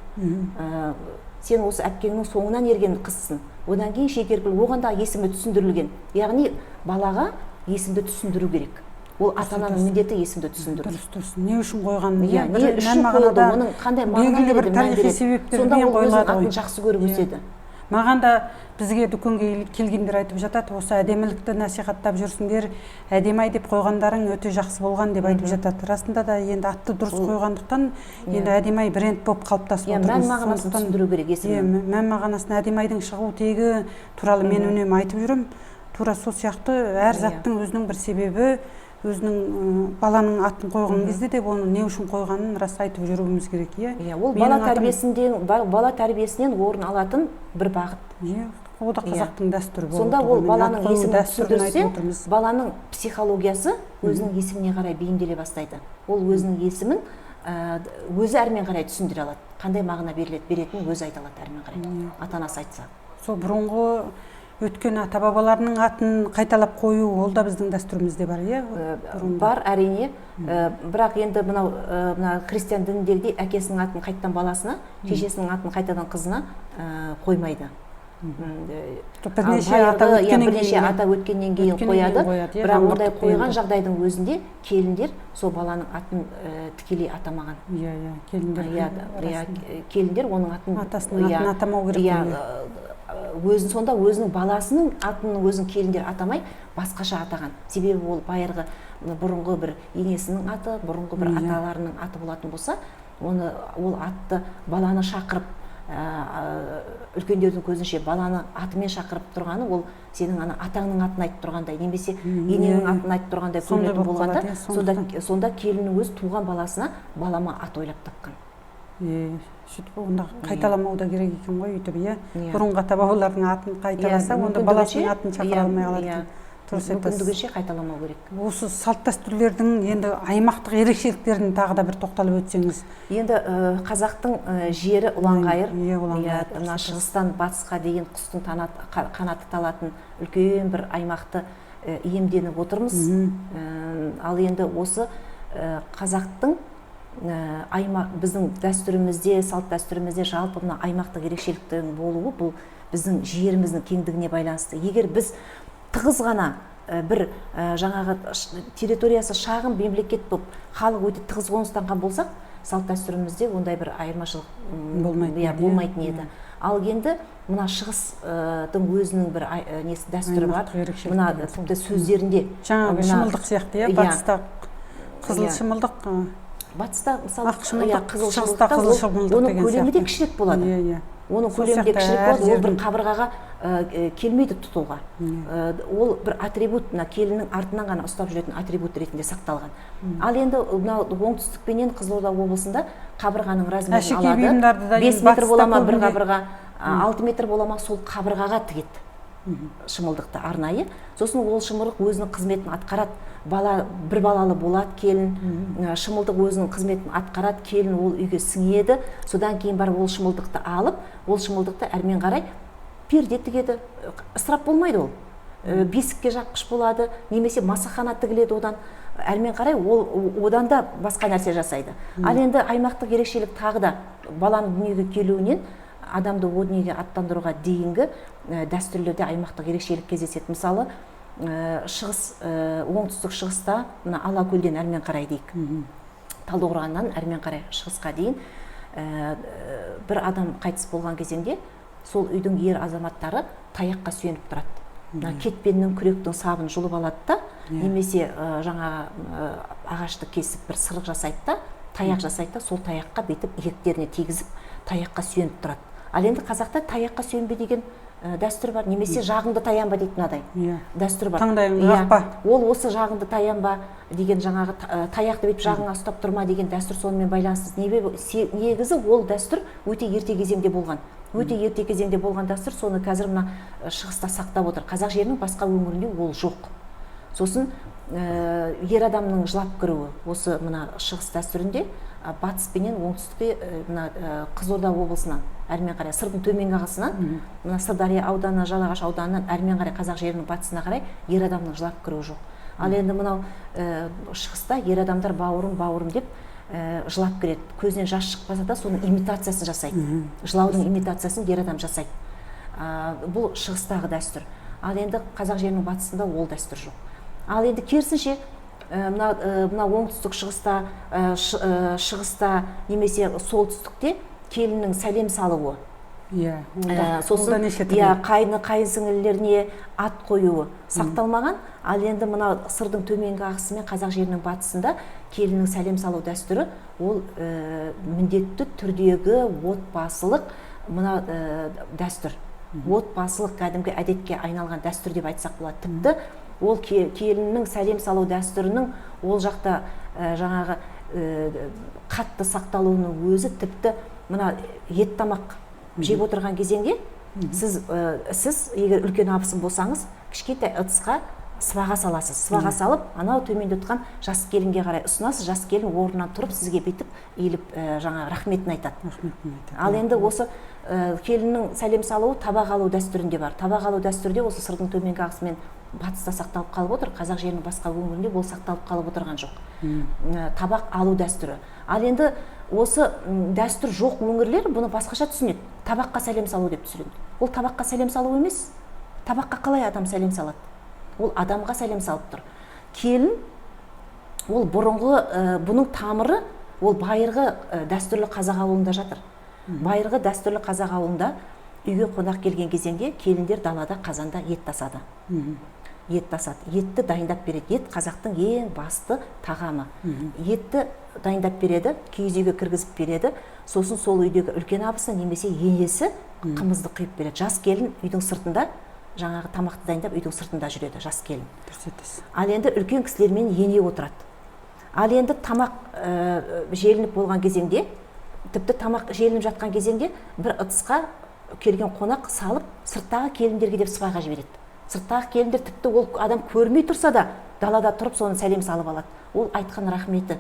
Сен осы әпкеңнің соңынан ерген қызсың. Одан кейін Шекеркүл, оған да есімі түсіндірілген. Яғни балаға есімді түсіндіру керек. Ол ата-ананың міндеті есімді түсіндіру. Дұрыс. Не үшін қойған? Не үшін қойылды? Оның қандай мағына береді? Тарихи себептермен қойылады. Сонда ол өзінің атын ғой. жақсы көріп өседі. Маған да бізге дүкенге келгендер айтып жатады, осы әдемілікті насихаттап жүрсіңдер, әдемі деп қойғандарың өте жақсы болған деп айтып жатады. Расында да енді атты дұрыс қойғандықтан енді әдемі бренд болып қалыптасып отырмыз. Мән мағынасын түсіндіру керек есімін. Мән мағынасын, әдемайдың шығу тегі туралы мен үнемі айтып жүрем. Тура сол сияқты әр заттың өзінің бір себебі, өзінің баланың атын қойған кезде де оны не үшін қойғанын рас айтып жүруіміз керек, иә. Ол бала тәрбиесінен орын алатын бір бағыт. Ол да қазақтың дәстүрі болып. Сонда ол баланың есімін түсіндірсе, баланың психологиясы өзінің есіміне қарай бейімделе бастайды. Ол өзінің есімін өзі әрмен қарай түсіндіре алады. Қандай мағына беретінін өзі айта алады әрмен қарай. Ата-анасы айтса. Сол бұрынғы өткен ата-бабаларының атын қайталап қою, ол да біздің дәстүрімізде бар, иә? Бар, әрине. Бірақ енді мына христиан дініндегідей әкесінің атын қайттан баласына, шешесінің атын қайтадан қызына қоймайды. Бірнеше ата өткеннен кейін қояды. Бірақ ондай қойған жағдайдың өзінде келіндер сол баланың атын тікелей атамаған. Келіндер оның атын атасының атын атамау керек. Сонда өзінің баласының атының өзін келіндер атамай басқаша атаған. Себебі ол байырғы бұрынғы бір енесінің аты, бұрынғы бір аталарының аты болатын болса, ол атты баланы шақырып, үлкендердің көзінше баланы атымен шақырып тұрғаны, ол сенің атаңның атын айтып тұрғандай, немесе енеңнің атын айтып тұрғандай көрінетін болғанда, сонда келіннің өз туған баласына балама ат ойлап тапқан. Сөйтіп онда қайталамау да керек екен ғой, өйтіп, иә. Бұрынғы ата-бабалардың атын қайталаса, онда баласының атын шақыра алмай қалады екен. Мүмкіндігінше қайталамау керек. Осы салт дәстүрлердің енді аймақтық ерекшеліктерін тағы да бір тоқталып өтсеңіз. Енді қазақтың жері ұланғайыр, мына шығыстан батысқа дейін құстың қанаты талатын үлкен бір аймақты иемденіп отырмыз. Ал енді осы қазақтың біздің дәстүрімізде, салт дәстүрімізде жалпы мына аймақтық ерекшеліктің болуы бұл біздің жеріміздің кеңдігіне байланысты. Егер біз тығыз ғана бір жаңағы территориясы шағын мемлекет болып, халық өте тығыз қоныстанған болсақ, салт дәстүрімізде ондай бір айырмашылық болмайтын еді. Ал енді мына шығыстың өзінің бір дәстүрі бар. Мына тіпті сөздерінде жаңағы шымылдық сияқты, батыста қызыл шымылдық, батыста мысалы қызыл шымылдық, оның көлемі де кішірек болады. Оның көлемі де кішірек болады, ол бір қабырғаға келмейді тұтуға. Ол бір атрибут, келіннің артынан ғана ұстап жүретін атрибут ретінде сақталған. Ал енді оңтүстікпенен Қызылорда облысында қабырғаның размерін алады. 5 метр бола ма бір қабырға, 6 метр бола ма сол қабырғаға тігеді шымылдықты арнайы. Сосын ол шымылдық өзінің қызметін атқарады. Бір балалы болады келін, шымылдық өзінің қызметін атқарады, келін ол үйге сіңеді. Содан кейін бар ол шымылдықты алып, ол шымылдықты әрмен қарай перде тігеді. Ысырап болмайды ол. Бесікке жаққыш болады, немесе масахана тігіледі одан. Әрмен қарай одан да басқа нәрсе жасайды. Ал енді аймақтық ерекшелік тағы да баланың дүниеге келуінен адамды о дүниеге аттандыруға дейінгі дәстүрлерде аймақтық ерекшелік кездеседі. Мысалы, оңтүстік шығыста Алакөлден әрмен қарай дейік, Талдықорғаннан әрмен қарай шығысқа дейін бір адам қайтыс болған кезеңде сол үйдің ер азаматтары таяққа сүйеніп тұрады. Кетпеннің, күректің сабын жұлып алады да, немесе жаңа ағашты кесіп бір сырық жасайды да, таяқ жасайды да, сол таяққа бетіп иектеріне тигізіп таяққа сүйеніп тұрады. Ал енді қазақта таяққа сүйенбе деген дәстүр бар, немесе жағыңды таянба дейді мынадай дәстүр бар. Ол осы жағыңды таянба деген жаңағы таяқты бетіп жағыңа ұстап тұрма деген дәстүр сонымен байланысты. Негізі ол дәстүр өте ерте кезеңде болған. Өте ерте кезеңде болған дәстүр, соны қазір мына шығыста сақтап отыр. Қазақ жерінің басқа өңірінде ол жоқ. Сосын ер адамның жылап кіруі осы мына шығыс дәстүрінде батыс пенен оңтүстікке мына Қызылорда облысынан әрмен қарай сырдың төменгі ағысынан мына Сырдария ауданы, Жалағаш ауданынан әрмен қарай қазақ жерінің батысына қарай ер адамның жылап кіруі жоқ. Ал енді мынау шығыста ер адамдар бауырым деп жылап кіреді. Көзінен жас шықпаса да соның имитациясын жасайды. Жылаудың имитациясын ер адам жасайды. Бұл шығыстағы дәстүр. Ал енді қазақ жерінің батысында ол дәстүр жоқ. Ал енді керісінше мына оңтүстік шығыста немесе солтүстікте келіннің сәлем салуы, сосын қайын сіңлілеріне ат қоюы сақталмаған. Ал енді мына сырдың төменгі ағысы мен қазақ жерінің батысында келіннің сәлем салу дәстүрі ол міндетті түрдегі отбасылық мына дәстүр. Отбасылық кәдімгі әдетке айналған дәстүр деп айтсақ болады. Тіпті ол келіннің сәлем салу дәстүрінің ол жақта жаңағы қатты сақталуының өзі тіпті мына ет тамақ жеп отырған кезеңде сіз егер үлкен абысын болсаңыз кішкентай ыдысқа сыбаға саласыз. Сыбаға салып, анау төменде отқан жас келінге қарай ұсынасыз. Жас келін орнынан тұрып сізге бүйтіп иіліп жаңа рахметін айтады. Ал енді осы келіннің сәлем салуы табақ алу дәстүрінде бар. Табақ алу дәстүрде осы сырдың төменгі ағысымен батыста сақталып қалып отыр. Қазақ жерінің басқа өңірінде ол сақталып қалып отырған жоқ. Табақ алу дәстүрі. Ал енді осы дәстүр жоқ өңірлер бұны басқаша түсінеді. Табаққа сәлем салу деп түсінеді. Ол табаққа сәлем салу емес. Табаққа қалай адам сәлем салады? Ол адамға сәлем салып тұр. Келін, ол бұрынғы, бұның тамыры, ол байырғы дәстүрлі қазақ ауылында жатыр. Байырғы дәстүрлі қазақ ауылында үйге қонақ келген кезеңде келіндер далада қазанда ет тасады. Ет тасады. Етті дайындап береді. Ет қазақтың ең басты тағамы. Етті дайындап береді, киіз үйге кіргізіп береді. Сосын сол үйдегі үлкен абысы немесе енесі қымызды құйып береді. Жас келін үйдің сыртында жаңағы тамақты дайындап үйдің сыртында жүреді жас келін. Ал енді үлкен кісілермен ене отырады. Ал енді тамақ желініп болған кезеңде, тіпті тамақ желініп жатқан кезеңде бір ыдысқа келген қонақ салып, сырттағы келіндерге деп сыбаға жібереді. Сырттағы келіндер тіпті ол адам көрмей тұрса да далада тұрып соны сәлем салып алады. Ол айтқан рахметі.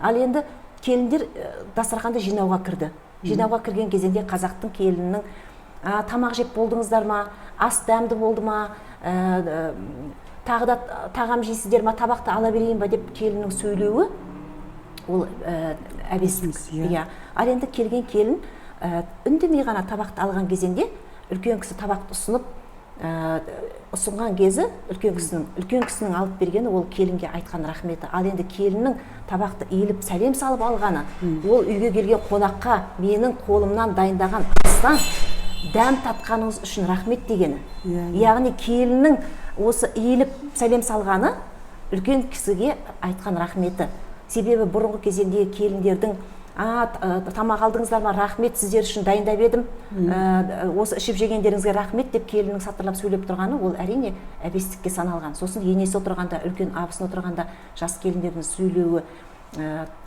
Ал енді келіндер дастарханды жинауға кірді. Жинауға кірген кезеңде қазақтың келінінің тамақ жеп болдыңыздар ма, ас дәмді болды ма, тағы да тағам жейсіздер ма, табақты ала берейін ба деп келіннің сөйлеуі, ол әбестік. Иә. Ал енді келген келін үндемей ғана табақты алған кезеңде үлкен кісі табақты ұсынған кезі үлкен кісінің алып бергені ол келінге айтқан рахметі. Ал енді келіннің табақты иіліп сәлем салып алғаны, ол үйге келген қонаққа менің қолымнан дайындаған астан дәм татқаныңыз үшін рахмет дегені. Яғни келіннің осы иіліп сәлем салғаны үлкен кісіге айтқан рахметі. Себебі бұрынғы кезеңдегі келіндердің тамақ алдыңыздар ма, рахмет, сіздер үшін дайындап едім, осы ішіп жегендеріңізге рахмет деп келіннің сатырлап сөйлеп тұрғаны, ол әрине әбестікке саналған. Сосын енесі отырғанда, үлкен абысын отырғанда жас келіндердің сөйлеуі,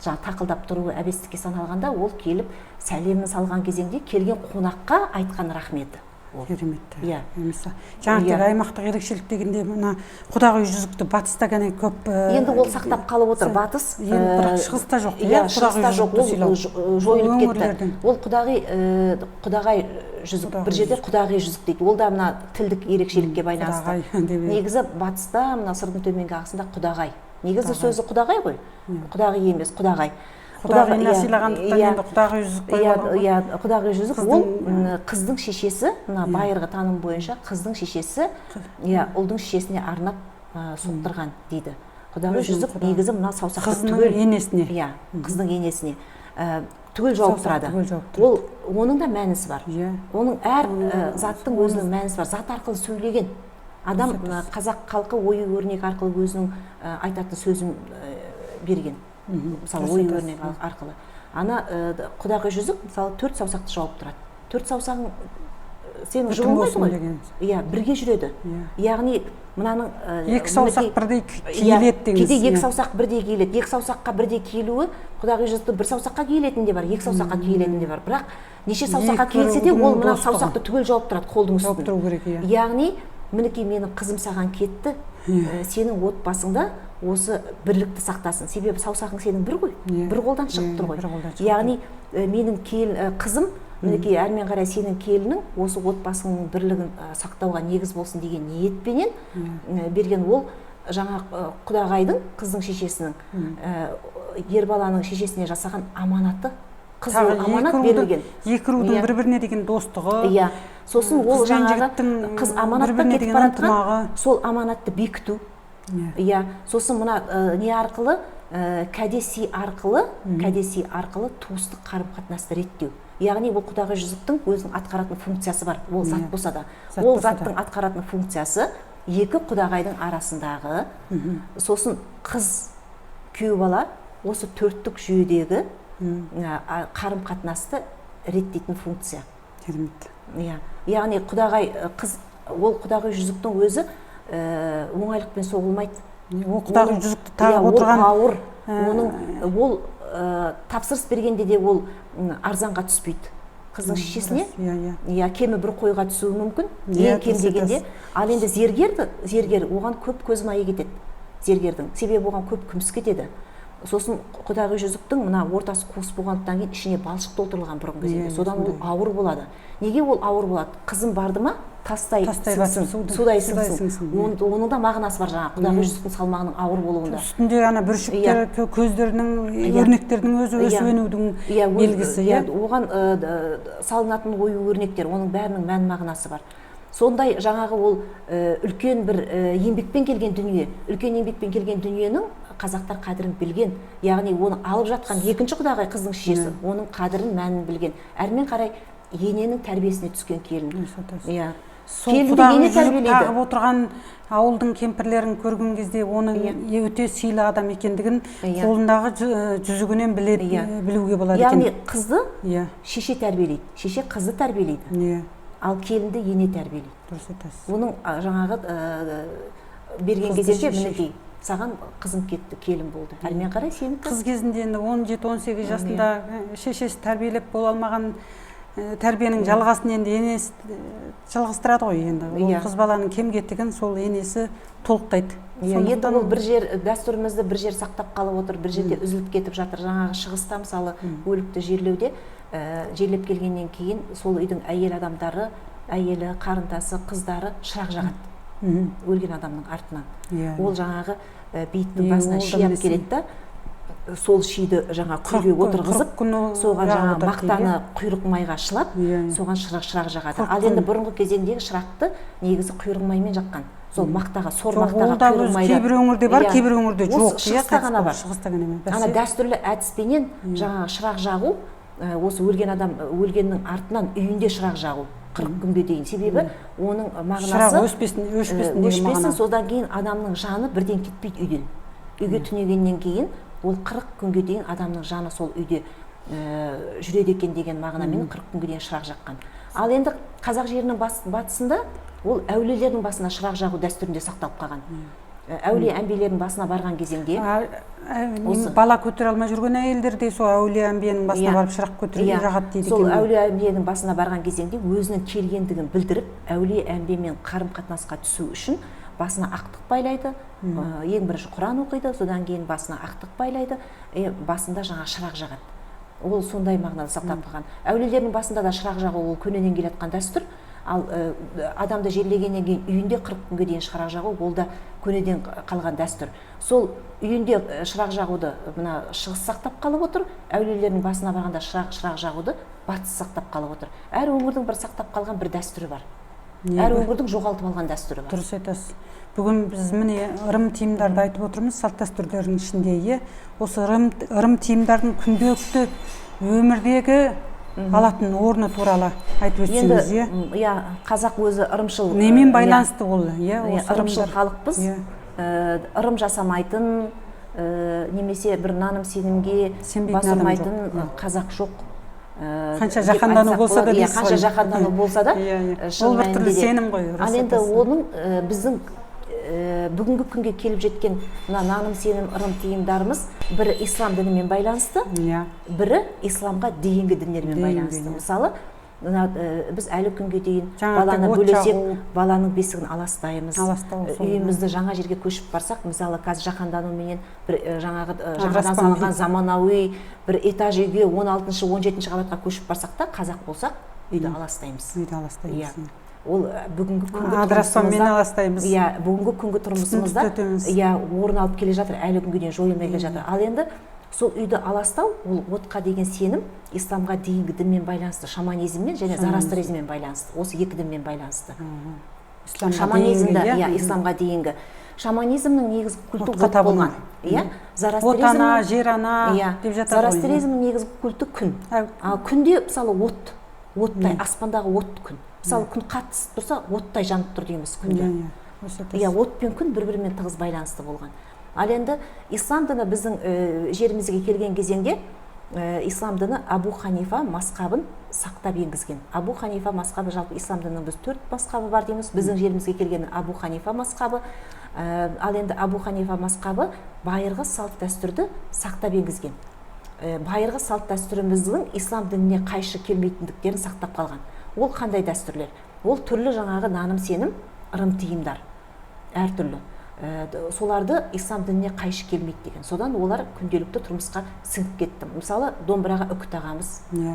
тақылдап тұруы әбестікке саналғанда, ол келіп сәлемін салған кезеңде келген қонаққа айтқан рахметі. Керемет. Жаңағы аймақтық ерекшелік дегенде мына құдағи жүзікті батыста ғана көп енді ол сақтап қалып отыр. Батыс бірақ шығыста жоқ. Шығыста жоқ, ол жойылып кетті. Ол құдағай жүзік, бір жерде құдағи жүзік дейді. Ол да мына тілдік ерекшелікке байланысты. Негізі батыста мына сырдың төменгі ағысында құдағай. Негізі сөзі құдағай ғой, құдағи емес, құдағай. Құдағи сыйлағандықтан енді құдағи жүзік қойған. Құдағи жүзік ол қыздың шешесі, мына байырғы таным бойынша қыздың шешесі ұлдың шешесіне арнап соқтырған дейді. Құдағи жүзік негізі мына саусақты түгел енесіне. Қыздың енесіне түгел жауып тұрады. Оның да мәнісі бар. Оның әр заттың өзінің мәнісі бар. Зат арқылы сөйлеген адам, қазақ халқы ою өрнек арқылы өзінің айтатын сөзін берген. Мысалы ой өрнек арқылы. Ана құдағи жүзік мысалы 4 саусақты жауып тұрады. 4 саусағың сенің жуылмайды ғой. Иә, бірге жүреді. Яғни мынаның 2 саусақ бірдей киіледі деңіз. Кейде 2 саусақ бірдей киіледі. 2 саусаққа бірдей киілуі құдағи жүзікті 1 саусаққа киілетін де бар, 2 саусаққа киілетін де бар. Бірақ неше саусаққа киілсе де ол мына саусақты түгел жауып тұрады қолдың үстіне. Яғни мінекей менің қызым саған кетті, сенің отбасыңда осы бірлікті сақтасын. Себебі саусағың сенің бір ғой, бір қолдан шығып тұр ғой. Яғни менің қызым, мінекей әрмен қарай сенің келінің осы отбасының бірлігін сақтауға негіз болсын деген ниетпенен берген. Ол жаңа құдағайдың, қыздың шешесінің, ер баланың шешесіне жасаған аманаты, қызыл аманат берілген. Екі рудың бір-біріне деген достығы. Сосын ол жаңағы қыз аманаттан кетіп баратқан, сол аманатты бекіту. Сосын мына не арқылы, кәдеси арқылы туыстық қарым-қатынасты реттеу. Яғни ол құдағи жүзіктің өзінің атқаратын функциясы бар. Ол зат болса да. Ол заттың атқаратын функциясы екі құдағайдың арасындағы, сосын қыз күйеу бала осы төрттік жүйедегі қарым-қатынасты реттейтін функция. Яғни ол құдағи жүзіктің өзі оңайлықпен соғылмайды. Ол құдағи жүзікті тағып отырған ауыр. Ол тапсырыс бергенде де ол арзанға түспейді. Қыздың шешесіне кемі бір қойға түсуі мүмкін, ең кем дегенде. Ал енді зергер оған көп көз майы кетеді. Зергердің себебі оған көп күміс кетеді. Сосын құдағи жүзіктің мына ортасы қуыс болғандықтан кейін ішіне балшық толтырылған бұрынғы кезеңде. Содан ол ауыр болады. Неге ол ауыр болады? Қызым барды ма, тастай судай сіңсін. Оның да мағынасы бар жаңағы құдағи жүзіктің салмағының ауыр болуында. Үстінде ана бүршіктер, көздерінің, өрнектердің өзі өсіп-өнудің белгісі. Оған салынатын ою өрнектер, оның бәрінің мән мағынасы бар. Сондай жаңағы ол үлкен бір еңбекпен келген дүние, үлкен еңбекпен келген дүниенің қазақтар қадірін білген, яғни оны алып жатқан екінші құдағай қыздың шешесі, оның қадірін, мәнін білген. Әрмен қарай ененің тәрбиесіне түскен келін. Сол құдағи жүзік тағып отырған ауылдың кемпірлерін көрген кезде оның өте сыйлы адам екендігін қолындағы жүзігінен білуге болады екен. Яғни қызды шеше тәрбиелейді, шеше қызды тәрбиелейді. Ал келінді ене тәрбиелейді. Дұрыс айтасыз. Оның жаңағы берген кезінде мінекей саған қызым кетті, келін болды. Әрмен қарай сенікі. Қыз кезінде енді 17-18 жасында шешесі тәрбиелеп бола алмаған тәрбиенің жалғасын енді енесі жалғастырады ғой енді. Ол қыз баланың кем кетігін сол енесі толықтайды. Енді ол бір жер дәстүрімізді бір жер сақтап қалып отыр, бір жерде үзіліп кетіп жатыр. Жаңағы шығыста мысалы өлікті жерлеуде жерлеп келгеннен кейін сол үйдің әйел адамдары, әйелі, қарындасы, қыздары шырақ жағады өлген адамның артынан. Ол жаңағы бейіттің басына ши алып келеді да, сол шиді жаңа күлге отырғызып, соған жаңа мақтаны құйрық майға шылап, соған шырақ жағады. Ал енді бұрынғы кезеңдегі шырақты негізі құйрық маймен жаққан. Сол мақтаға, сор мақтаға құйрық майда. Кейбір өңірде бар, кейбір өңірде жоқ. Шығыста ғана бар. Шығыста ғана емес. Ана дәстүрлі әдіспенен жаңа шырақ жағу, осы өлген адам өлгеннің артынан үйінде шырақ жағу 40 күнге дейін. Себебі оның мағынасы шырақ өшпесін, содан кейін адамның жаны бірден кетпейді үйден. Үйге түнегеннен кейін ол 40 күнге дейін адамның жаны сол үйде жүреді екен деген мағынамен 40 күнге дейін шырақ жаққан. Ал енді қазақ жерінің батысында ол әулиелердің басына шырақ жағу дәстүрінде сақталып қалған. Әулие әмбиелердің басына барған кезеңде бала көтере алмай жүрген әйелдер де сол әулие әмбиенің басына барып шырақ көтеріп жағады дейді екен. Сол әулие әмбиенің басына барған кезеңде өзінің келгендігін білдіріп, әулие әмбиемен қарым-қатынасқа түсу үшін басына ақтық байлайды, ең бірінші Құран оқиды, содан кейін басына ақтық байлайды, басында жаңа шырақ жағады. Ол сондай мағынада сақталып қалған. Әулиелердің басында да шырақ жағу ол көнеден келе жатқан дәстүр. Ал адамды жерлегеннен кейін үйінде 40 күнге дейін шырақ жағу ол да көнеден қалған дәстүр. Сол үйінде шырақ жағуды мына шығыс сақтап қалып отыр, әулиелердің басына барғанда шырақ жағуды батыс сақтап қалып отыр. Әр өңірдің бір сақтап қалған бір дәстүрі бар. Әр өңірдің жоғалтып алған дәстүрі бар. Дұрыс айтасыз. Бүгін біз міне ырым тиымдарды айтып отырмыз, салт дәстүрлердің ішінде. Осы ырым тиымдардың күнделікті өмірдегі алатын орны туралы айтып өтсеңіз. Енді қазақ өзі ырымшыл. Немен байланысты ол? Ырымшыл халықпыз. Ырым жасамайтын, немесе бір наным сенімге басылмайтын қазақ жоқ. Қанша жаһандану болса да дейсіз ғой. Қанша жаһандану болса да, ол бір түрлі сенім ғой. Ал енді оның біздің бүгінгі күнге келіп жеткен наным сенім ырым тиымдарымыз бірі ислам дінімен байланысты, бірі исламға дейінгі діндермен байланысты. Мысалы, біз әлі күнге дейін баланы бөлесек, баланың бесігін аластаймыз. Үйімізді жаңа жерге көшіп барсақ, мысалы қазір жаһандануменен жаңадан салынған заманауи бір этаж үйге 16-17 қабатқа көшіп барсақ та, қазақ болсақ, үйді аластаймыз. Ол бүгінгі күнгі тұрмысымызда орын алып келе жатыр, әлі күнге дейін жойылмай келе жатыр. Ал енді сол үйді аластау, ол отқа деген сенім исламға дейінгі дінмен байланысты, шаманизммен және зарастризммен байланысты. Осы екі дінмен байланысты. Шаманизмді, исламға дейінгі. Шаманизмнің негізгі культі от болған. Отана, жер ана деп жатыр. Зарастризмнің негізгі культі күн. Ал күнде мысалы оттай, аспандағы от күн. Мысалы, күн қатты тұрса, оттай жанып тұр дейміз күнде. От пен күн бір-бірімен тығыз байланысты болған. Ал енді ислам діні біздің жерімізге келген кезеңде ислам діні Абу Ханифа мазхабын сақтап енгізген. Абу Ханифа мазхабы, жалпы ислам дінінің біз 4 мазхабы бар дейміз. Біздің жерімізге келген Абу Ханифа мазхабы. Ал енді Абу Ханифа мазхабы байырғы салт дәстүрді сақтап енгізген. Байырғы салт дәстүріміздің ислам дініне қайшы келмейтіндіктерін сақтап қалған. Ол қандай дәстүрлер? Ол түрлі жаңағы наным сенім, ырым тиымдар, әртүрлі. Соларды ислам дініне қайшы келмейді деген. Содан олар күнделікті тұрмысқа сіңіп кетті. Мысалы, домбыраға үкі тағамыз.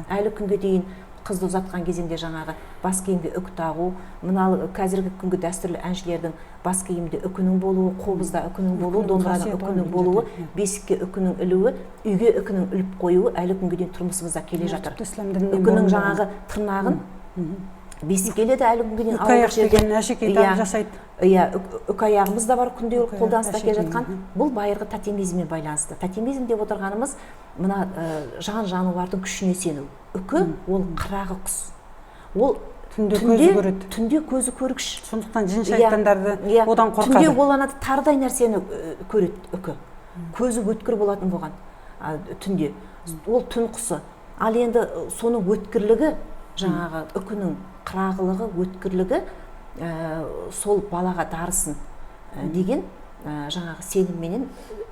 Әлі күнге дейін қызды ұзатқан кезеңде жаңағы бас киімге үкі тағу, мынау қазіргі күнгі дәстүрлі әншілердің бас киімде үкінің болуы, қобызда үкінің болуы, домбырада үкінің болуы, бесікке үкінің ілуі, үйге үкінің іліп қоюы әлі күнге дейін тұрмысымызда келе жатыр. Үкінің жаңағы тырнағын бесіккеле де әлі күнге дейін үкаяқ деген әшекейді жасайды. Үкаяғымыз да бар, күнделік қолданыста келе жатқан. Бұл байырғы тотемизммен байланысты. Тотемизм деп отырғанымыз мына жан жануардың күшіне сену. Үкі ол қырағы құс. Ол түнде көзі көргіш. Сондықтан жын шайтандарды одан қорқады. Түнде оланады тардай нәрсені көреді үкі. Көзі өткір болатын болған түнде. Ол түн құсы. Ал енді соның өткірлігі, жаңағы үкінің қырағылығы, өткірлігі сол балаға дарысын деген жаңағы сенімменен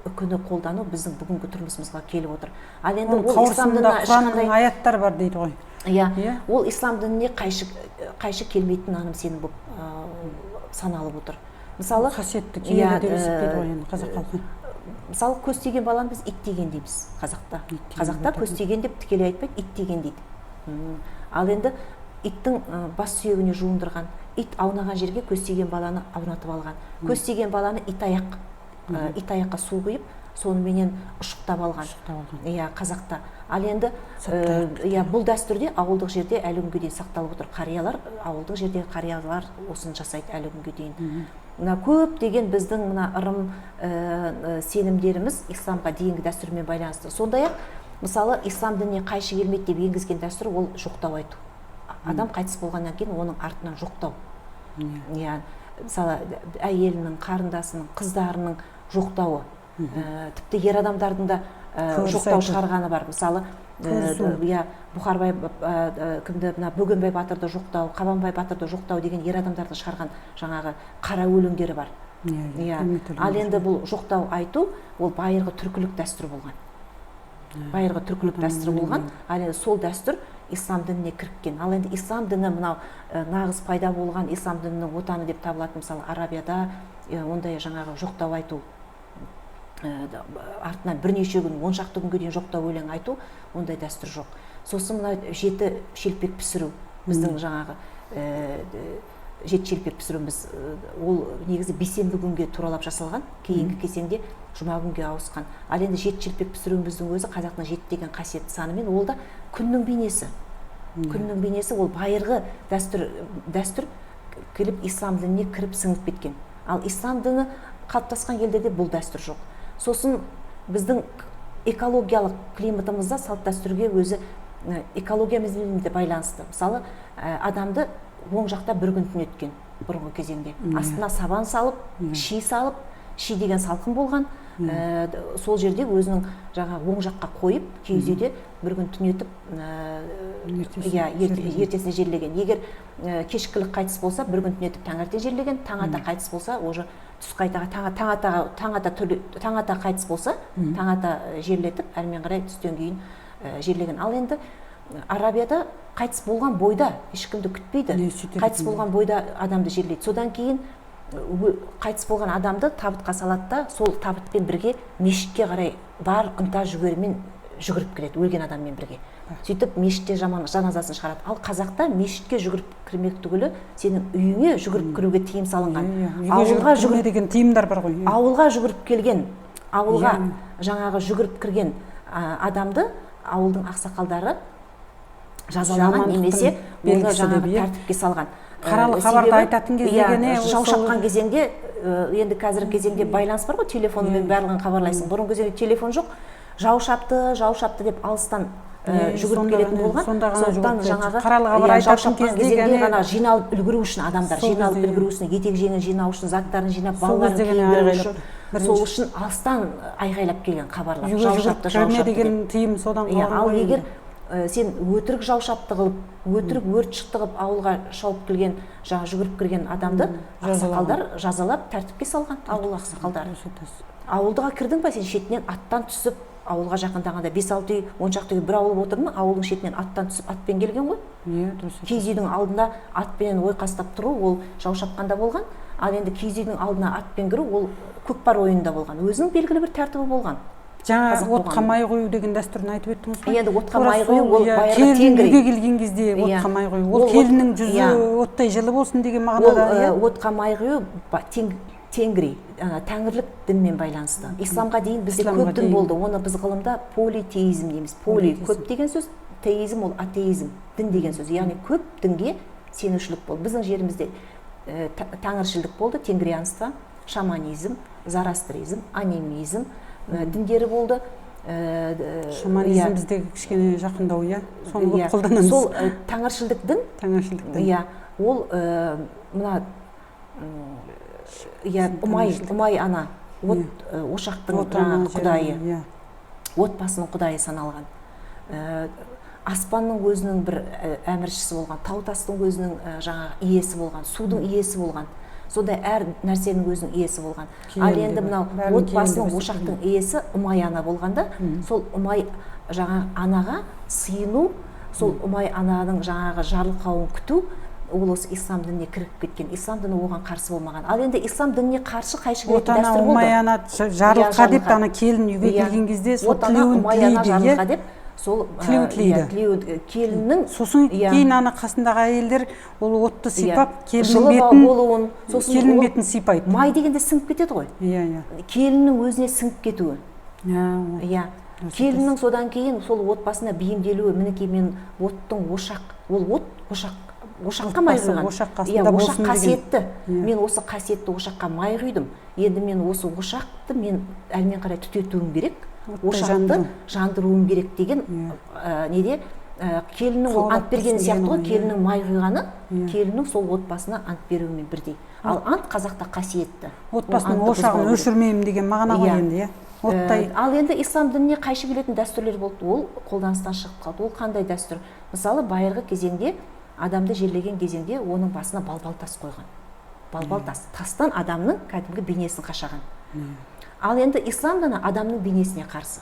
үкіні қолдану біздің бүгінгі тұрмысымызға келіп отыр. Ал енді ол ислам дініне Құранның аяттар бар дейді ғой. Ол ислам дініне қайшы келмейтін наным сенім болып саналып отыр. Мысалы, қасиетті киелі деп есептейді ғой енді қазақ халқы. Мысалы, көз тиген баланы біз ит деген дейміз қазақта. Қазақта көз тиген деп тікелей айтпайды, ит деген дейді. Ал енді иттің бас сүйегіне жуындырған, ит аунаған жерге көз тиген баланы аунатып алған. Көз тиген баланы ит аяққа су құйып, соныменен ұшықтап алған. Иә, қазақта. Ал енді бұл дәстүрде ауылдық жерде әлі күнге дейін сақталып отыр. Қариялар, ауылдық жердегі қариялар осыны жасайды әлі күнге дейін. Мына көп деген біздің мына ырым сенімдеріміз исламға дейінгі дәстүрмен байланысты. Сондай-ақ, мысалы, ислам дініне қайшы келмейді деп енгізген дәстүр ол жоқтау айту. Адам қайтыс болғаннан кейін оның артынан жоқтау. Мысалы, әйелінің, қарындасының, қыздарының жоқтауы. Тіпті ер адамдардың да жоқтау шығарғаны бар. Мысалы, Бұхарбай кімді, Бөгенбай батырды жоқтау, Қабанбай батырды жоқтау деген ер адамдарды шығарған жаңағы қара өлеңдері бар. Ал енді бұл жоқтау айту, ол байырғы түркілік дәстүр болған. Байырғы түркілік дәстүр болған. Ал енді сол дәстүр ислам дініне кіріккен. Ал енді ислам діні мынау нағыз пайда болған ислам дінінің отаны деп табылатын, мысалы, Арабияда ондай жаңағы жоқтау айту, артынан бірнеше күн, 10 шақты күнге дейін жоқтау өлең айту, ондай дәстүр жоқ. Сосын мына 7 шелпек пісіру, біздің жаңағы 7 шелпек пісіруіміз, ол негізі бейсенбі күнге туралап жасалған, кейінгі кезеңде жұма күнге ауысқан. Ал енді 7 шелпек пісіруіміздің өзі қазақтың 7 деген қасиетті санымен, ол да күннің бейнесі. Күннің бейнесі, ол байырғы дәстүр келіп ислам дініне кіріп сіңіп кеткен. Ал ислам діні қалыптасқан елдерде бұл дәстүр жоқ. Сосын біздің экологиялық климатымызда салт дәстүрге өзі экологиямызбен де байланысты. Мысалы, адамды оң жақта бір күн түнеткен бұрынғы кезеңде. Астына сабан салып, ши салып, ши деген салқын болған. Сол жерде өзінің оң жаққа қойып, киіз үйде бір күн түнетіп, ертесіне жерлеген. Егер кешкілік қайтыс болса, бір күн түнетіп таңертең жерлеген, таң ата қайтыс болса, уже түс қайтаға таң ата қайтыс болса, таң ата жерлетіп, әрмен қарай түстен кейін жерлеген. Ал енді Арабияда қайтыс болған бойда ешкімді күтпейді. Қайтыс болған бойда адамды жерлейді. Содан кейін қайтыс болған адамды табытқа салады да, сол табытпен бірге мешітке қарай бар ынта жүгерімен жүгіріп келеді, өлген адаммен бірге. Сөйтіп мешітте жаназасын шығарады. Ал қазақта мешітке жүгіріп кірмек түгілі сенің үйіңе жүгіріп кіруге тыйым салынған. Ауылға жүгіріп деген тыйымдар бар ғой. Ауылға жүгіріп келген, ауылға жаңағы жүгіріп кірген адамды ауылдың ақсақалдары жазалаған, немесе оны жаңағы тәртіпке салған. Қаралы хабарды айтатын кездегене жау шапқан кезеңде, енді қазіргі кезеңде байланыс бар ғой, телефонмен барлығын хабарлайсың. Бұрын кезеңде телефон жоқ, жау шапты деп алыстан жүгіріп келетін болған. Сондықтан жаңағы жау шапқан кезеңде ғана жиналып үлгеру үшін адамдар, жиналып үлгеру үшін, етек жеңін жинау үшін, заттарын жинап, балаларын киіндіру үшін, сол үшін алыстан айғайлап келген хабарлар. Жау шапты деген тыйым содан қалған. Ал егер сен өтірік жау шапты қылып, өтірік өрт шықты қылып ауылға шауып келген, жүгіріп кірген адамды ақсақалдар жазалап тәртіпке салған, ауыл ақсақалдары. Ауылдыға кірдің ба, сен шетінен аттан түсіп, ауылға жақындағанда 5-6 үй, 10 шақты үй бір ауыл отырдың, ауылдың шетінен аттан түсіп атпен келген ғой. Киіз үйдің алдында атпен ойқастап тұру, ол жау шапқанда болған. Ал енді киіз үйдің алдына атпен кіру, ол көкпар ойынында болған. Өзінің белгілі бір тәртібі болған. Жаңа отқа май қою деген дәстүрін айтып өттіңіз ғой. Енді отқа май қою ол байырғы тенгри. Келінге келген кезде отқа май қою. Ол келіннің жүзі оттай жылы болсын деген мағынада. Ол отқа май қою тенгри, тәңірлік дінмен байланысты. Исламға дейін бізде көп дін болды. Оны біз ғылымда политеизм дейміз. Поли көп деген сөз, теизм ол атеизм, дін деген сөз. Яғни көп дінге сенушілік болды. Біздің жерімізде тәңіршілдік болды, тенгрианство, шаманизм, зарастризм, анимизм діндері болды. Шаманизм біздегі кішкене жақындау, соны көп қолданамыз. Сол тәңіршілдік дін, ол мына ұмай ана, ошақтың құдайы, отбасының құдайы саналған. Аспанның өзінің бір әміршісі болған, тау-тастың өзінің жаңағы иесі болған, судың иесі болған. Сондай әр нәрсенің өзінің иесі болған. Ал енді мынау отбасының, ошақтың иесі ұмай ана болғанда, сол ұмай жаңағы анаға сыйыну, сол ұмай ананың жаңағы жарылқауын күту, ол осы ислам дініне кіріп кеткен. Ислам діні оған қарсы болмаған. Ал енді ислам дініне қарсы қайшы келетін дәстүр болды. Ұмай ана жарылқа деп, ана келін үйге келген кезде сол тілеуін тілейді. Сол тілеуді келіннің, сосын кейін ана қасындағы әйелдер ол отты сипап келіннің бетін сипайды. Май дегенде сіңіп кетеді ғой. Келіннің өзіне сіңіп кетуі. Иә. Келіннің содан кейін сол отбасына бейімделуі, мінекей мен оттың ол от ошаққа май құйған. Ошақ қасиетті. Мен осы қасиетті ошаққа май құйдым. Енді мен осы ошақты мен әлмен қарай түтетуім керек. Ошақты жандыруым керек деген неде келіннің ол ант бергені сияқты ғой, келіннің май құйғаны келіннің сол отбасына ант беруімен бірдей. Ал ант қазақта қасиетті. Отбасының ошағын өшірмеймін деген мағына ғой енді, оттай. Ал енді ислам дініне қайшы келетін дәстүрлер болды, ол қолданыстан шығып қалды. Ол қандай дәстүр? Мысалы, байырғы кезеңде адамды жерлеген кезеңде оның басына балбал тас қойған. Балбал тас. Тастан адамның кәдімгі бейнесін қашаған. Ал енді ислам діні адамның бейнесіне қарсы.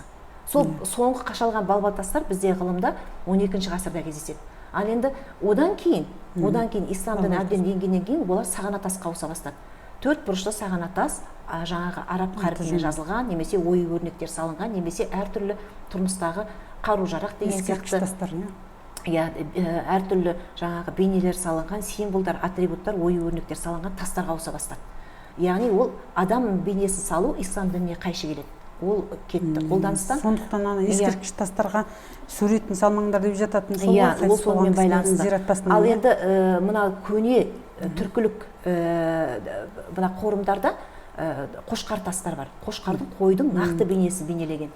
Сол соңғы қашалған балбал тастар бізде ғылымда 12-ші ғасырда кездеседі. Ал енді одан кейін ислам діні әбден енгеннен кейін олар сағана тасқа ауыса бастады. 4 бұрышты сағана тас жаңағы араб қарпіне жазылған, немесе ою өрнектер салынған, немесе әртүрлі тұрмыстағы қару-жарақ деген сияқты тастар. Әртүрлі жаңағы бейнелер салынған, символдар, атрибуттар, ою өрнектер салынған тастарға ауыса бастады. Яғни ол адам бейнесін салу ислам дініне қайшы келеді. Ол кетті қолданыстан. Сондықтан ана ескерткіш тастарға суретін салмаңдар деп жататын сол ғой. Ол сонымен байланысты. Ал енді мына көне түркілік мына қорымдарда қошқар тастар бар. Қошқардың, қойдың нақты бейнесін бейнелеген.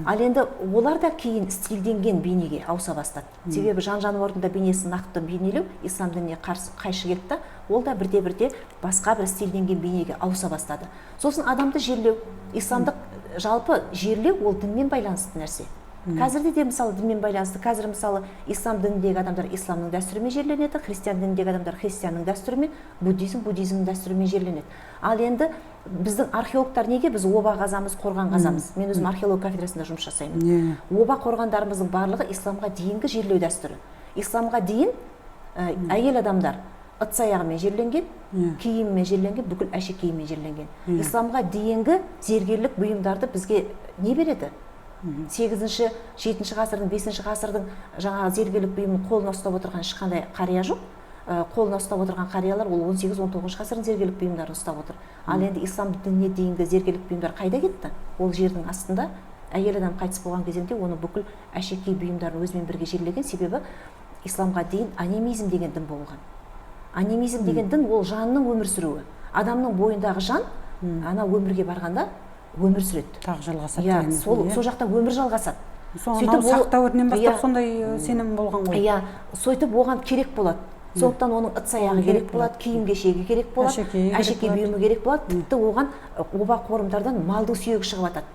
Ал енді олар да кейін стильденген бейнеге ауыса бастады. Себебі жан-жануардың да бейнесін нақты бейнелеу ислам дініне қайшы келді, ол да бірте-бірте басқа бір стильденген бейнеге ауыса бастады. Сосын адамды жерлеу, исламдық жалпы жерлеу ол дінмен байланысты нәрсе. Қазірде де мысалы дінмен байланысты. Қазір мысалы ислам дініндегі адамдар исламның дәстүрімен жерленеді, христиан дініндегі адамдар христианның дәстүрімен, буддизмнің дәстүрімен жерленеді. Ал енді біздің археологтар неге біз оба қазамыз, қорған қазамыз? Мен өзім археолог кафедрасында жұмыс жасаймын. Оба қорғандарымыздың барлығы исламға дейінгі жерлеу дәстүрі. Исламға дейін әйел адамдар ыдыс аяғымен жерленген, киіммен жерленген, бүкіл әшекеймен жерленген. Исламға дейінгі зергерлік бұйымдарды бізге не береді? 8-ші, 7-ші ғасырдың, 5-ші ғасырдың жаңағы зергерлік бұйымын қолына ұстап отырған ешқандай қария жоқ. Қолына ұстап отырған қариялар ол 18-19 ғасырдың зергерлік бұйымдарын ұстап отыр. Ал енді ислам дініне дейінгі зергерлік бұйымдар қайда кетті? Ол жердің астында. Әйел адам қайтыс болған кезеңде оны бүкіл әшекей бұйымдарын өзімен бірге жерлеген, себебі исламға дейін анимизм деген дін болған. Анимизм деген дін ол жанның өмір сүруі. Адамның бойындағы жан ана өмірге барғанда өмір сүреді. Тағы жалғасады. Сол жақтан өмір жалғасады. Сөйтіп сақтау өрнен бастап сондай сенім болған ғой. Сөйтіп оған керек болады. Сондықтан оның ыдыс аяғы керек болады, киім кешегі керек болады, әшекей бұйымы керек болады. Тіпті оған оба қорымдардан малдың сүйегі шығып жатады.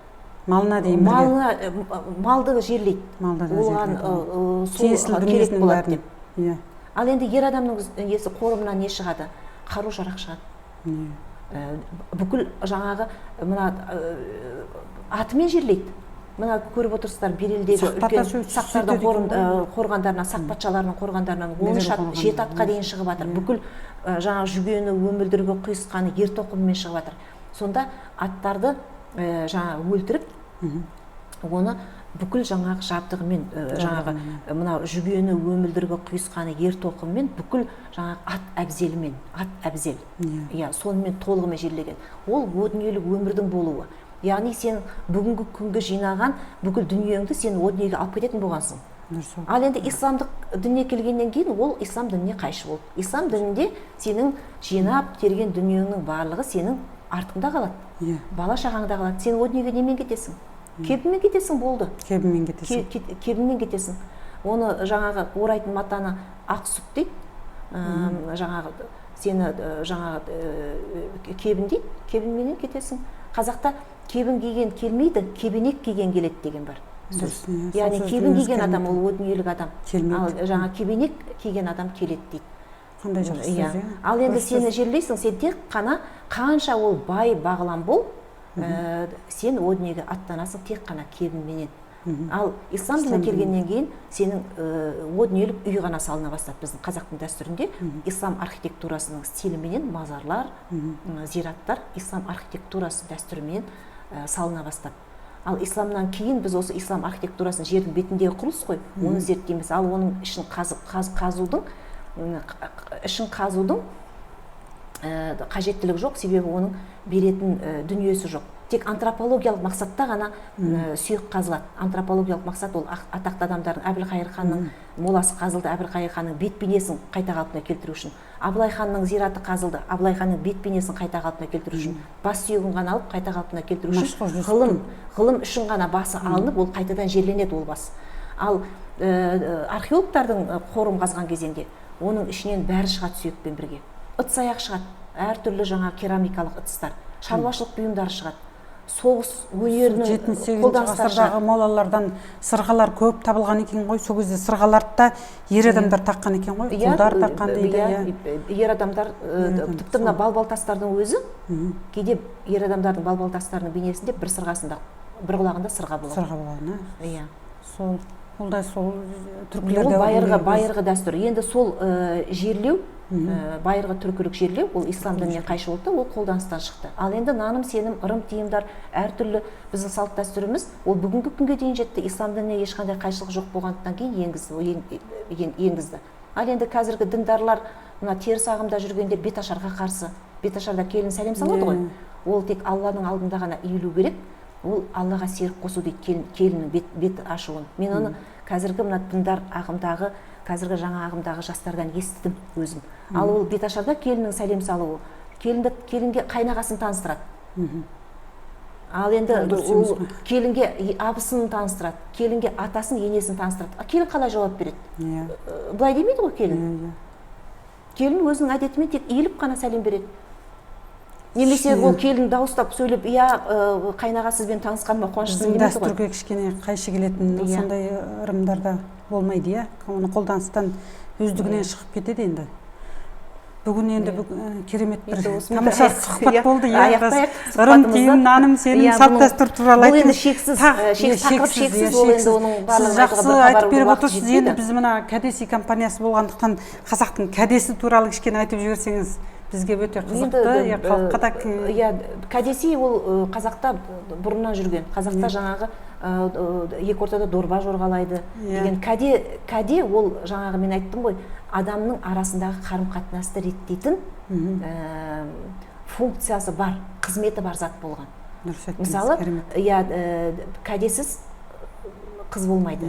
Малына дейін малды жерлейді. Оған сол керек болады деп. Ал енді ер адамның қорымынан не шығады? Қару-жарақ шығады. Бүкіл жаңағы мына атымен жерлейді. Мына көріп отырсыздар Берелдегі үлкен сақтардың қорғандарынан, сақ патшаларының қорғандарынан 7 атқа дейін шығып жатыр. Бүкіл жаңағы жүгені, өмілдіргі құйысқаны ер-тоқымымен шығып жатыр. Сонда аттарды жаңағы өлтіріп, оны бүкіл жаңағы жабдығымен, жаңағы мына жүгені, өмілдіргі құйысқаны ер-тоқымымен, бүкіл жаңағы ат әбзел, сонымен толығымен жерлеген. Ол о дүниелік өмірдің болуы. Яғни сен бүгінгі күнгі жинаған бүкіл дүниеңді сен о дүниеге алып кететін болғансың. Ал енді исламдық дініне келгеннен кейін ол ислам дініне қайшы болды. Ислам дінінде сенің жинап терген дүниеңнің барлығы сенің артыңда қалады. Бала шағаңда қалады. Сен о дүниеге немен кетесің? Кебінмен кетесің, болды. Кебінмен кетесің. Оны жаңағы орайтын матаны ақ сүт дейді. Жаңағы сені жаңағы кебін дейді. Кебінменен кетесің. Қазақта кебін киген келмейді, кебенек киген келеді деген бар. Яғни кебін киген адам ол о дүниелік адам. Ал жаңа кебенек киген адам келеді дейді. Қандай жақсы сөз. Ал енді сені жерлейсің, сен тек қана қанша ол бай бағлан бол, сен о дүниеге аттанасың тек қана кебінменен. Ал ислам дініне келгеннен кейін сенің о дүниелік үй ғана салына бастады. Біздің қазақтың дәстүрінде ислам архитектурасының стиліменен мазарлар, зираттар ислам архитектурасы дәстүрімен салына бастады. Ал исламнан кейін біз осы ислам архитектурасын жердің бетіндегі құрылыс қой, оны зерттейміз. Ал оның ішін қазудың қажеттілігі жоқ, себебі оның беретін дүниесі жоқ. тек антропологиялық мақсатта ғана сүйек қазылады. Антропологиялық мақсат ол атақты адамдардың, Әбілқайыр ханның моласы қазылды, Әбілқайыр ханның бет бейнесін қайта қалпына келтіру үшін. Абылай ханның зираты қазылды, Абылай ханның бет бейнесін қайта қалпына келтіру үшін. Бас сүйегін ғана алып қайта қалпына келтіру үшін. Ғылым үшін ғана басы алынып, ол қайтадан жерленеді ол бас. Ал археологтардың қорым қазған кезеңде оның ішінен бәрі шығады сүйекпен бірге. Ыдыс аяқ шығады, әртүрлі жаңа керамикалық ыдыстар, шаруашылық бұйымдары шығады. Соғыс өнерінің 7-8 ғасырдағы молалардан сырғалар көп табылған екен ғой. Сол кезде сырғаларды да ер адамдар таққан екен ғой. Құлдар таққан дейді. Ер адамдар, тіпті мына балбал тастардың өзі, кейде ер адамдардың балбал тастарының бейнесінде бір сырғасында, бір құлағында сырға болады. Сырға болады. Иә. Сол сол түркілерде байырғы дәстүр. Енді сол жерлеу, байырғы түркілік жерлеу, ол ислам дініне қайшы болды, ол қолданыстан шықты. Ал енді наным, сенім, ырым, тиымдар, әртүрлі біздің салт дәстүріміз, ол бүгінгі күнге дейін жетті. Ислам дініне ешқандай қайшылық жоқ болғандықтан кейін енгізді. Ал енді қазіргі діндарлар мына теріс ағымда жүргенде беташарға қарсы, беташарда келін сәлем салады ғой. Ол тек Алланың алдында ғана иілу керек. Ол Аллаға серік қосу дейді, келіннің бет ашуын. Мен оны қазіргі мына діндар ағымдағы, қазіргі жаңа ағымдағы жастардан естідім өзім. Ал ол беташарда келіннің сәлем салуы, келінге қайнағасын таныстырады. Ал енді ол келінге абысын таныстырады, келінге атасын, енесін таныстырады. Келін қалай жауап береді? Былай демейді ғой келін. Келін өзінің әдетімен тек иіліп қана сәлем береді. Немесе ол келін дауыстап сөйлеп, қайнаға сізбен танысқаныма қуаныштымын демейді ғой. Дәстүрге кішкене қайшы келетін сондай ырымдарда болмайды, оны қолданыстан өздігінен шығып кетеді енді. Бүгін енді керемет бір тамаша сұхбат болды. Ырым, тиым, наным, сенім, салт дәстүр туралы айтып. Бұл енді шексіз тақырып, шексіз ол енді оның барлығы. Сіз жақсы айтып беріп отырсыз. Енді біз мына кәдесый компаниясы болғандықтан қазақтың кәдесі туралы кішкене айтып жіберсеңіз бізге өте қызықты, халыққа да. Кәдесый ол қазақта бұрыннан жүрген. Қазақта жаңағы екі ортада дорба жорғалайды деген кәде ол жаңағы мен айттым ғой, адамның арасындағы қарым-қатынасты реттейтін функциясы бар, қызметі бар зат болған. Мысалы, кәдесіз қыз болмайды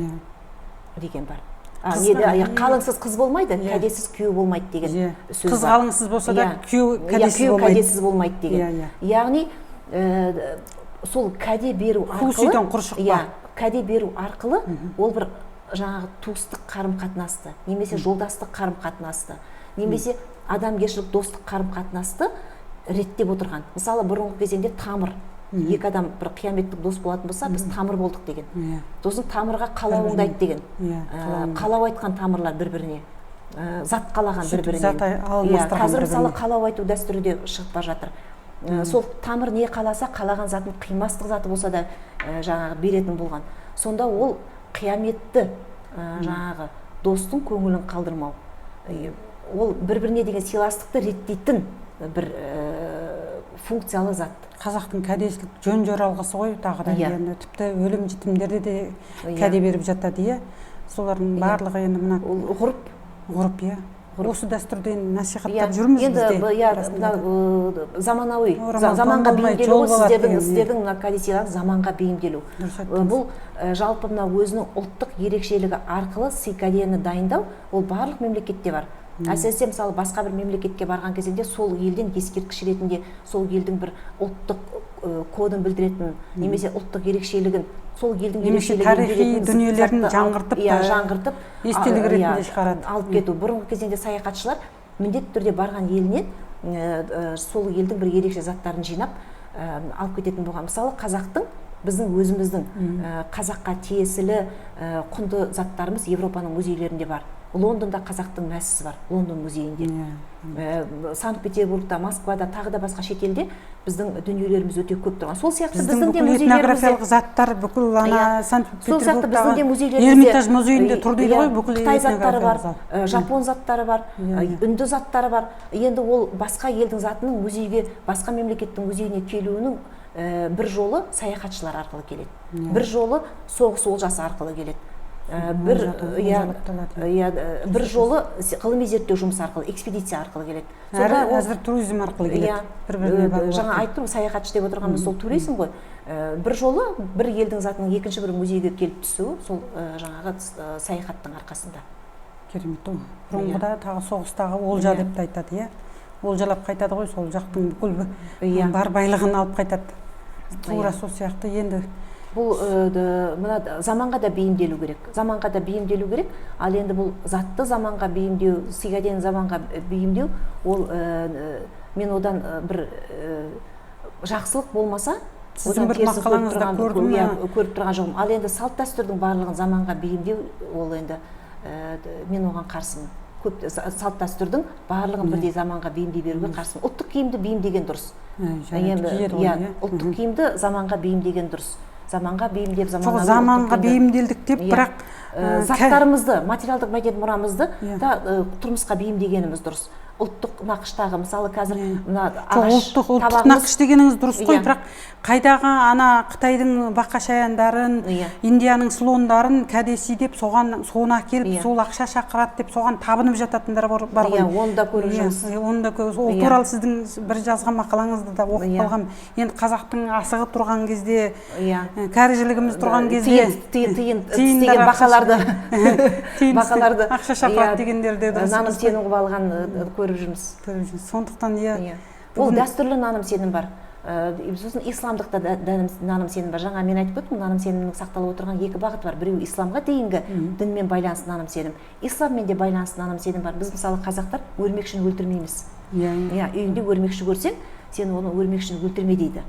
деген бар. Қалыңсыз қыз болмайды, кәдесіз күйеу болмайды деген сөз бар. Қыз қалыңсыз болса да күйеу кәдесіз болмайды деген. Яғни сол кәде беру арқылы ол бір жаңағы туыстық қарым-қатынасты, немесе жолдастық қарым-қатынасты, немесе адамгершілік достық қарым-қатынасты реттеп отырған. Мысалы, бұрынғы кезеңде тамыр, екі адам бір қияметтік дос болатын болса, біз тамыр болдық деген. Сосын тамырға қалауыңды айт деген. Қалау айтқан тамырлар бір-біріне, зат қалаған бір-біріне. Қазір мысалы қалау айту дәстүрі де шығып бара жатыр. Сол тамыр не қаласа, қалаған затын қимастық заты болса да жаңағы беретін болған. Сонда ол қияметті жаңағы достың көңілін қалдырмау. Ол бір-біріне деген сыйластықты реттейтін бір функциялы зат. Қазақтың кәдесілік жөн жоралғысы ғой тағы да. Тіпті өлім жітімдерде де кәде беріп жатады. Солардың барлығы енді мына ғұрып. Осы дәстүрді насихаттап жүрміз бізде. Енді заманауи, заманға бейімделу, сіздердің мына кәдесыйлар заманға бейімделу. Бұл жалпы мына өзінің ұлттық ерекшелігі арқылы сый-кәдені дайындау, ол барлық мемлекетте бар. Әсіресе мысалы басқа бір мемлекетке барған кезінде сол елден ескерткіш ретінде сол елдің бір ұлттық кодын білдіретін, немесе ұлттық ерекшелігін, сол елдің ерекшелігін тарихи дүниелерін жаңғыртып естелік ретінде шығарады. Алып кету. Бұрынғы кезеңде саяхатшылар міндетті түрде барған елінен сол елдің бір ерекше заттарын жинап алып кететін болған. Мысалы, қазақтың, біздің өзіміздің қазаққа тиесілі құнды заттарымыз Европаның музейлерінде бар. Лондонда қазақтың мәсісі бар, Лондон музейінде. Санкт-Петербургта, Москвада, тағы да басқа шетелде біздің дүниелеріміз өте көп тұрған. Сол сияқты біздің де этнографиялық заттар бүкіл Санкт-Петербургтағы Эрмитаж музейінде тұр дейді ғой, бүкіл Қытай заттары бар, Жапон заттары бар, үнді заттары бар. Енді ол басқа елдің затының музейге, басқа мемлекеттің музейіне келуінің бір жолы саяхатшылар арқылы келеді. Бір жолы соғыс олжасы арқылы келеді. бір бір жолы ғылыми зерттеу жұмысы арқылы, экспедиция арқылы келеді. Әзір туризм арқылы келеді. Жаңа айттым, саяхатшы деп отырғанымыз сол туризм ғой. Бір жолы бір елдің затының екінші бір музейге келіп түсуі сол жаңағы саяхаттың арқасында. Керемет ол. Бұрынғыда тағы соғыстағы олжа деп те айтады, иә. Олжалап қайтады ғой, сол жақтың бүкіл бар байлығын алып қайтады. Тура сол сияқты енді бұл мына заманға да бейімделу керек. Заманға да бейімделу керек. Ал енді бұл затты заманға бейімдеу, сыйға дейін заманға бейімдеу, ол мен одан бір жақсылық болмаса, сіздің бір мақалаңызда көріп тұрған жоқпын. Ал енді салт дәстүрдің барлығын заманға бейімдеу, ол енді мен оған қарсымын. Көп салт дәстүрдің барлығын бірдей заманға бейімдей беруге қарсымын. Ұлттық киімді бейімдеген дұрыс. Ұлттық киімді заманға бейімдеген дұрыс. Заманға бейімдеп, заманға бейімделдік деп, бірақ заттарымызды, материалдық мәдениет мұрамызды да тұрмысқа бейімдегеніміз дұрыс. Ұлттық нақыштағы, мысалы қазір мына ұлттық нақыш дегеніңіз дұрыс қой, бірақ қайдағы ана Қытайдың бақашаяндарын, Индияның слондарын кәдесый деп соны әкеліп, сол ақша шақырады деп соған табынып жататындар бар ғой. Оны да көріп жүрміз. Ол туралы сіздің бір жазған мақалаңызды да оқып қалғам. Енді қазақтың асығы тұрған кезде, кәріжілігіміз тұрған кезде тиын істеген бақаларды ақша шақырады дегендерде наным сенім алған көріп жүрміз. Сондықтан ол дәстүрлі наным сенім бар. Сосын исламдықта наным сенім бар. Жаңа мен айтып өттім, наным сенімнің сақталып отырған екі бағыт бар. Біреу исламға дейінгі дінмен байланысты наным сенім. Исламмен де байланысты наным сенім бар. Біз мысалы қазақтар өрмекшіні өлтірмейміз. Үйінде өрмекші көрсең, сен оны өрмекшіні өлтірме дейді.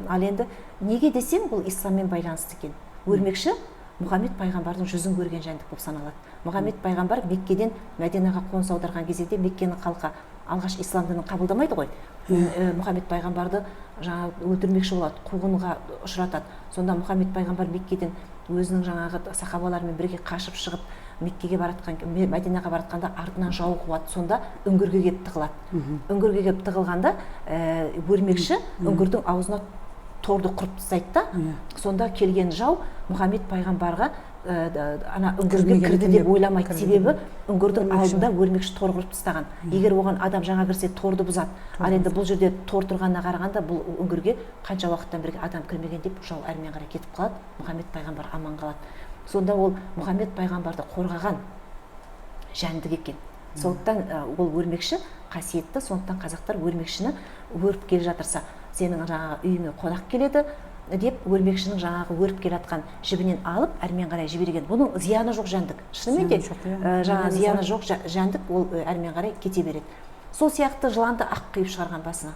Ал енді неге десең, бұл исламмен байланысты екен. Өрмекші Мұхаммед пайғамбардың жүзін көрген жәндік болып саналады. Мұхаммед пайғамбар Меккеден Мәдинаға қоныс аударған кезде Меккенің халқы алғаш ислам дінін қабылдамайды ғой. Мұхаммед пайғамбарды жаңағы өлтірмекші болады, қуғынға ұшыратады. Сонда Мұхаммед пайғамбар Меккеден өзінің жаңағы сахабаларымен бірге қашып шығып Меккеге баратқан, Мәдинаға баратқанда артынан жау қуады. Сонда үңгірге келіп тығылады. Үңгірге келіп тығылғанда өрмекші үңгірдің аузына торды құрып тастайды да, сонда келген жау Мұхаммед пайғамбарға ана үңгірге кірді деп ойламайды. Себебі үңгірдің алдында өрмекші тор құрып тастаған. Егер оған адам жаңа кірсе торды бұзады. Ал енді бұл жерде тор тұрғанына қарағанда бұл үңгірге қанша уақыттан бергі адам кірмеген деп жау әрмен қарай кетіп қалады. Мұхаммед пайғамбар аман қалады. Сонда ол Мұхаммед пайғамбарды қорғаған жәндік екен. Сондықтан ол өрмекші қасиетті. Сондықтан қазақтар өрмекшіні өріп келе жатырса, сенің жаңағы үйіңе қонақ келеді деп өрмекшінің жаңағы өріп келе жатқан жібінен алып әрмен қарай жіберген. Бұның зияны жоқ жәндік. Шынымен де жаңағы зияны жоқ жәндік, ол әрмен қарай кете береді. Сол сияқты жыланды ақ қиып шығарған басына.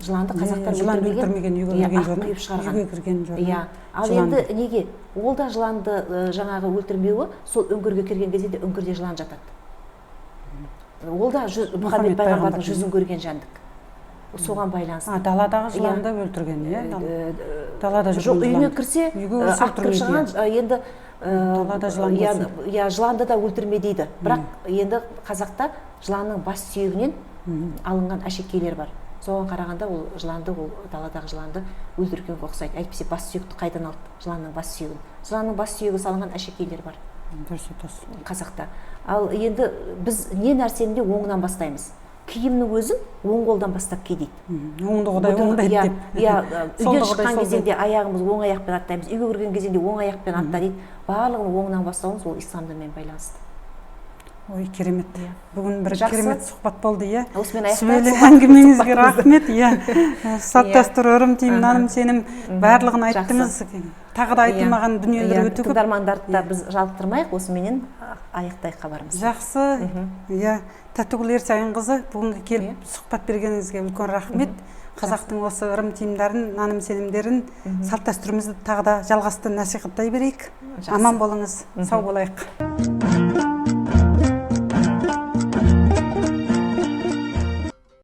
Жыланды қазақтар өлтірмеген, үйге кірген жоқ. Ал енді неге? Ол да жыланды жаңағы өлтірмеуі, сол үңгірге кірген кезде де үңгірде жылан жатады. Ол да Мұхаммед пайғамбардың жүзін көрген жәндік. Соған байланысты. Даладағы жыланды өлтірген, иә? Далада жүрген жылан. Үйіне кірсе, ақтып шығған, енді жыланды да өлтірме дейді. Бірақ енді қазақта жыланның бас сүйегінен алынған әшекейлер бар. Соған қарағанда ол жыланды, ол даладағы жыланды өлтіргенге ұқсайды. Әйтпесе бас сүйекті қайдан алды? Жыланның бас сүйегін. Жыланның бас сүйегі салынған әшекейлер бар қазақта. Ал енді біз не нәрсені де оңынан бастаймыз. Киімнің өзін оң қолдан бастап ки дейді. Оңды құдай оңдайды деп. Үйден шыққан кезеңде аяғымыз оң аяқпен аттаймыз, үйге кірген кезеңде оң аяқпен атта дейді. Барлығын оңынан бастауымыз ол ислам дінімен байланысты. Ой, керемет. Бүгін бір керемет сұхбат болды, иә. Осымен сүбелі әңгімеңізге рахмет, иә. Салт дәстүр, ырым-тыйым, наным сенім барлығын айттыңыз. Тағы да айтылмаған дүниелер өте көп. Тыңдармандарды да біз жалықтырмайық, осыменен аяқтай хабарымыз. Жақсы. Иә, Тәттігүл Ерсайынқызы, бүгінгі келіп сұхбат бергеніңізге үлкен рахмет. Қазақтың осы ырым-тыйымдарын, наным сенімдерін, салт дәстүрімізді тағы да жалғасты насихаттай берейік. Аман болыңыз, сау болайық.